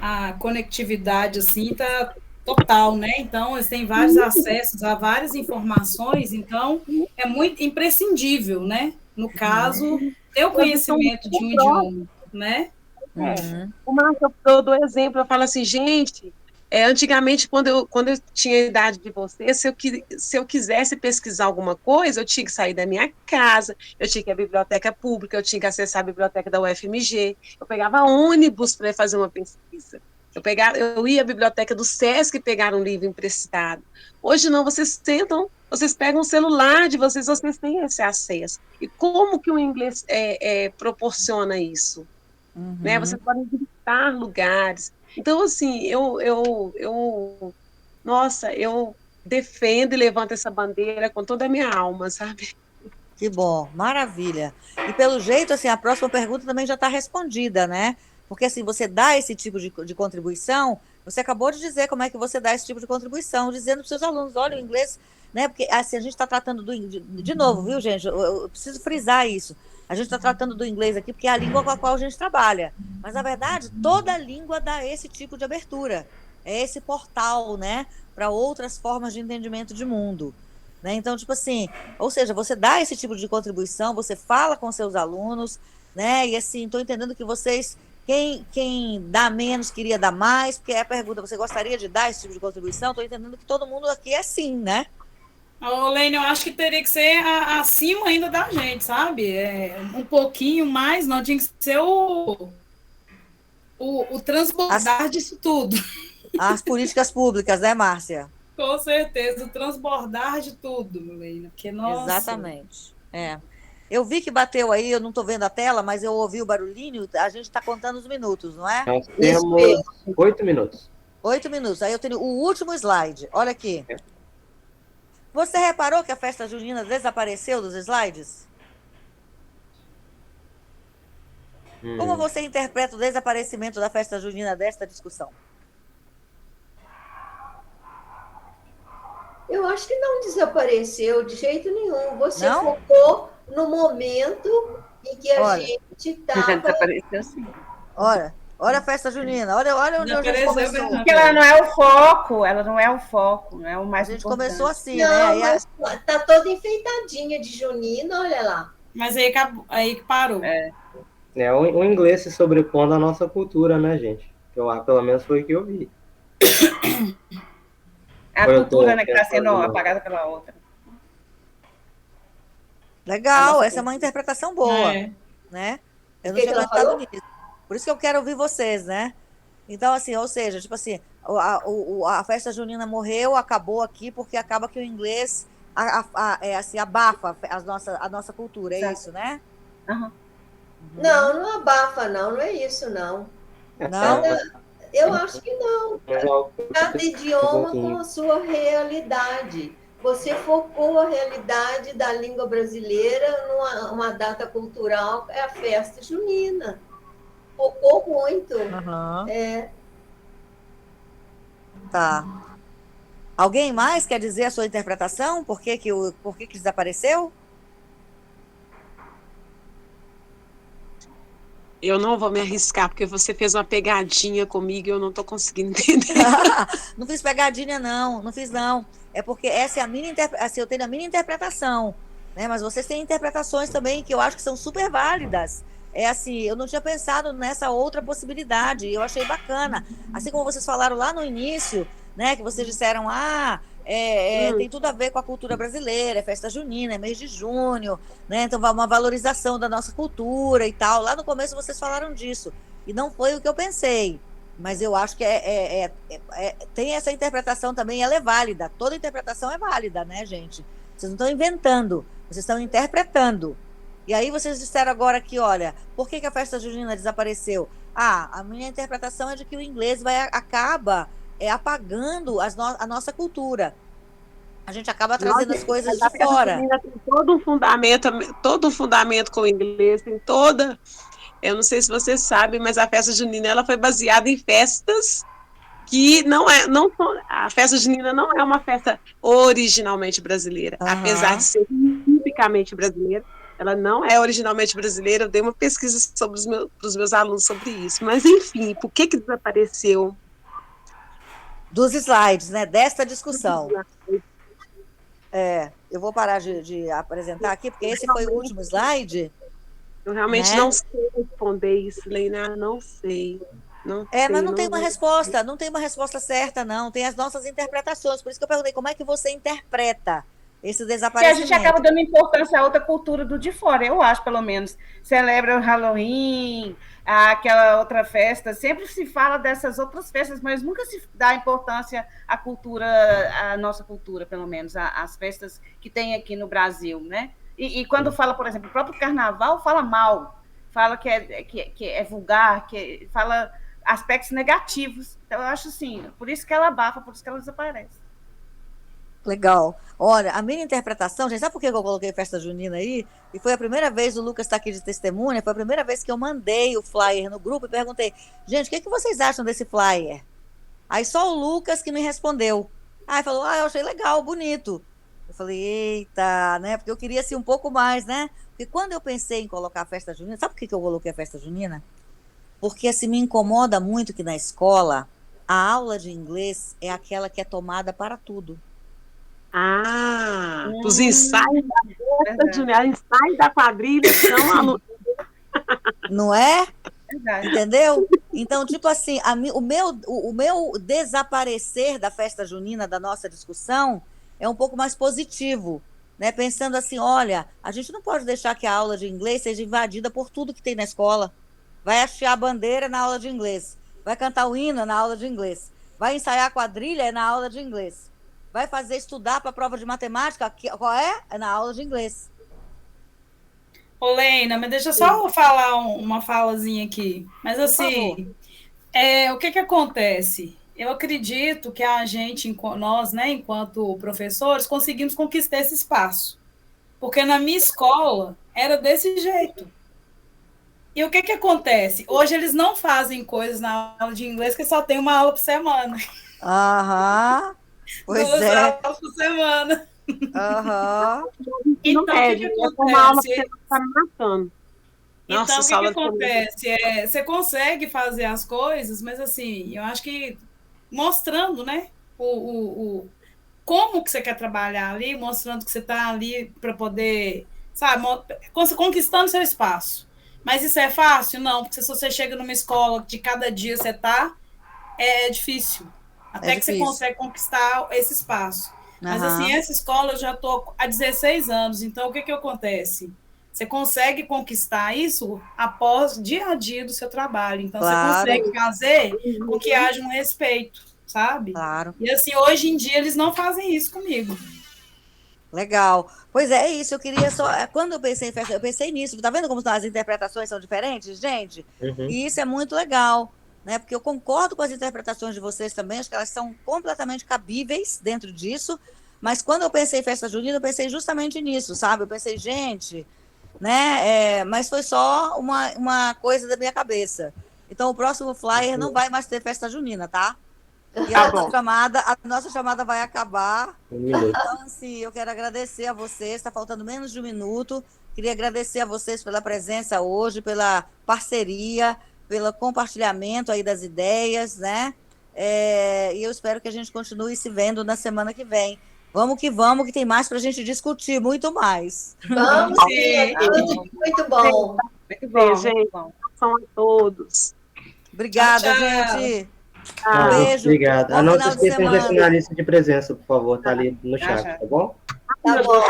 a conectividade assim tá total, né? Então eles têm vários acessos a várias informações, então é muito imprescindível, né? No caso, ter o conhecimento de um idioma, né? O Marco, eu dou exemplo, eu falo assim, gente, antigamente, quando eu tinha a idade de vocês, se eu quisesse pesquisar alguma coisa, eu tinha que sair da minha casa, eu tinha que ir à biblioteca pública, eu tinha que acessar a biblioteca da UFMG, eu pegava ônibus para fazer uma pesquisa, eu ia à biblioteca do SESC pegar um livro emprestado. Hoje não, vocês sentam, vocês pegam o celular de vocês têm esse acesso. E como que o inglês proporciona isso? Né? Vocês podem visitar lugares. Então, assim, eu defendo e levanto essa bandeira com toda a minha alma, sabe? Que bom, maravilha. E pelo jeito, assim, a próxima pergunta também já está respondida, né? Porque, assim, você dá esse tipo de contribuição, você acabou de dizer como é que você dá esse tipo de contribuição, dizendo para os seus alunos, olha, o inglês, né? Porque, assim, a gente está tratando de novo, viu, gente? Eu preciso frisar isso. A gente está tratando do inglês aqui porque é a língua com a qual a gente trabalha. Mas, na verdade, toda língua dá esse tipo de abertura. É esse portal, né? Para outras formas de entendimento de mundo. Né? Então, tipo assim, ou seja, você dá esse tipo de contribuição, você fala com seus alunos, né? E assim, estou entendendo que vocês, quem dá menos queria dar mais, porque é a pergunta, você gostaria de dar esse tipo de contribuição? Estou entendendo que todo mundo aqui é sim, né? Ô, Lene, eu acho que teria que ser acima ainda da gente, sabe? Um pouquinho mais, não tinha que ser o transbordar disso tudo. As políticas públicas, né, Márcia? Com certeza, o transbordar de tudo, Lene, porque, nossa... Exatamente, Eu vi que bateu aí, eu não estou vendo a tela, mas eu ouvi o barulhinho, a gente está contando os minutos, não é? Nós temos 8 minutos. 8 minutos, aí eu tenho o último slide, olha aqui. Você reparou que a festa junina desapareceu dos slides? Como você interpreta o desaparecimento da festa junina desta discussão? Eu acho que não desapareceu de jeito nenhum. Você Não? focou no momento em que a Olha. gente estava. Desapareceu sim. Olha a festa junina, olha onde a gente Desapareceu começou. mesmo. Porque ela não é o foco, ela não é o foco, não é o A mais gente importante. começou assim, Não, né? Aí mas tá toda enfeitadinha de junina, olha lá. Mas aí que parou. O inglês se sobrepondo à nossa cultura, né, gente? Pelo menos foi o que eu vi. É a Ou eu cultura, tô né, que está pensando sendo demais? apagada pela outra. legal, essa é uma interpretação boa, É. né? Eu O não que tinha que ela pensado falou? nisso. Por isso que eu quero ouvir vocês, né? Então, assim, ou seja, tipo assim, a festa junina morreu, acabou aqui, porque acaba que o inglês assim, abafa a nossa cultura, é Exato. isso, né? Aham. Não, não abafa, não é isso, não. Não? Eu acho que não. Mas é algo Cada idioma com pouquinho. a sua realidade. Você focou a realidade da língua brasileira numa data cultural, é a festa junina. Focou muito. Aham. É, Tá. Alguém mais quer dizer a sua interpretação? Por que que desapareceu? Eu não vou me arriscar, porque você fez uma pegadinha comigo e eu não estou conseguindo entender. Não fiz pegadinha, não. Não fiz, não. É porque essa é a minha assim, eu tenho a minha interpretação, né? Mas vocês têm interpretações também que eu acho que são super válidas. É assim, eu não tinha pensado nessa outra possibilidade. Eu achei bacana. Assim como vocês falaram lá no início, né? Que vocês disseram, tem tudo a ver com a cultura brasileira, é festa junina, é mês de junho, né? Então, uma valorização da nossa cultura e tal. Lá no começo vocês falaram disso. E não foi o que eu pensei. Mas eu acho que tem essa interpretação também, ela é válida. Toda interpretação é válida, né, gente? Vocês não estão inventando, vocês estão interpretando. E aí vocês disseram agora que, olha, por que a festa junina desapareceu? A minha interpretação é de que o inglês acaba apagando a nossa cultura. A gente acaba trazendo as coisas de fora. Tem todo um fundamento com o inglês, tem toda. Eu não sei se vocês sabem, mas a festa junina ela foi baseada em festas que a festa junina não é uma festa originalmente brasileira, apesar de ser tipicamente brasileira. Ela não é originalmente brasileira. Eu dei uma pesquisa para os meus alunos sobre isso. Mas, enfim, por que desapareceu? Dos slides, né? Desta discussão. Eu vou parar de apresentar aqui, porque esse foi o último slide. Eu realmente não sei responder isso, Leina, não sei. Mas não tem uma resposta, não tem uma resposta certa, não. Tem as nossas interpretações. Por isso que eu perguntei como é que você interpreta esse desaparecimento. E a gente acaba dando importância a outra cultura do de fora, eu acho, pelo menos. Celebra o Halloween, aquela outra festa. Sempre se fala dessas outras festas, mas nunca se dá importância à cultura, à nossa cultura, pelo menos, às festas que tem aqui no Brasil, né? E quando fala, por exemplo, o próprio carnaval, fala mal, fala que é vulgar, fala aspectos negativos. Então, eu acho assim, por isso que ela abafa, por isso que ela desaparece. Legal. Olha, a minha interpretação, gente, sabe por que eu coloquei festa junina aí? E foi a primeira vez, o Lucas está aqui de testemunha, foi a primeira vez que eu mandei o flyer no grupo e perguntei, gente, o que vocês acham desse flyer? Aí só o Lucas que me respondeu. Aí falou, eu achei legal, bonito. Eu falei, eita, né? Porque eu queria assim um pouco mais, né? Porque quando eu pensei em colocar a festa junina, sabe por que eu coloquei a festa junina? Porque assim, me incomoda muito que na escola a aula de inglês é aquela que é tomada para tudo. Os ensaios da festa junina, ensaios da quadrilha são alunos. Não é? Entendeu? Então, tipo assim, o meu desaparecer da festa junina, da nossa discussão, é um pouco mais positivo, né? Pensando assim, olha, a gente não pode deixar que a aula de inglês seja invadida por tudo que tem na escola. Vai hastear a bandeira na aula de inglês, vai cantar o hino na aula de inglês, vai ensaiar a quadrilha na aula de inglês, vai fazer estudar para a prova de matemática, qual é? É na aula de inglês. Ô, Leina, mas deixa eu só falar uma falazinha aqui. Mas assim, o que acontece? Eu acredito que a gente, nós, né, enquanto professores, conseguimos conquistar esse espaço. Porque na minha escola era desse jeito. E o que acontece? Hoje eles não fazem coisas na aula de inglês, que só tem uma aula por semana. Pois 2 é. aulas por semana. Aham. Então, o que uma aula que acontece? você está me matando. Nossa, Então, o que sala de acontece? Você consegue fazer as coisas, mas assim, eu acho que mostrando, né, como que você quer trabalhar ali, mostrando que você está ali para poder, sabe, conquistando seu espaço. Mas isso é fácil? Não, porque se você chega numa escola de cada dia você está, é difícil. Até que você difícil. consegue conquistar esse espaço. Mas assim, essa escola eu já estou há 16 anos, então o que acontece? Você consegue conquistar isso após dia a dia do seu trabalho. Então, Claro. você consegue fazer com que haja um respeito, sabe? Claro. E assim, hoje em dia, eles não fazem isso comigo. Legal. Pois é isso, eu queria só. Quando eu pensei em festa, eu pensei nisso. Tá vendo como as interpretações são diferentes, gente? E isso é muito legal, né? Porque eu concordo com as interpretações de vocês também, acho que elas são completamente cabíveis dentro disso. Mas quando eu pensei em festa junina, eu pensei justamente nisso, sabe? Eu pensei, gente, né? Mas foi só uma coisa da minha cabeça. Então, o próximo flyer não vai mais ter festa junina, tá? E a nossa chamada vai acabar. Então, assim, eu quero agradecer a vocês. Está faltando menos de 1 minuto. Queria agradecer a vocês pela presença hoje, pela parceria, pelo compartilhamento aí das ideias, né? E eu espero que a gente continue se vendo na semana que vem. Vamos, que tem mais para a gente discutir, muito mais. Vamos sim, é tudo muito bom. Muito bom, gente. São a todos. Obrigada, Tchau. gente. Um beijo. Obrigado. Bom Não final de esqueçam de semana. assinar a lista de presença, por favor. Tá ali no chat, tá bom? Tá bom.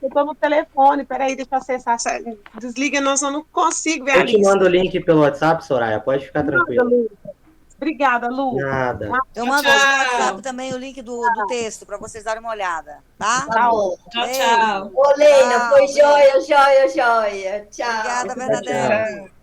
Eu estou no telefone, peraí, deixa eu acessar. Desliga, nós eu não consigo ver a Eu te lista. mando o link pelo WhatsApp, Soraya. Pode ficar tranquilo. Obrigada, Lu. Nada. Eu mando hoje no WhatsApp também o link do texto para vocês darem uma olhada, tá? Tá bom. Tchau, Beijo. tchau. Ô, Leina, Tchau, foi beijo. joia. Tchau. Obrigada, Bernadette.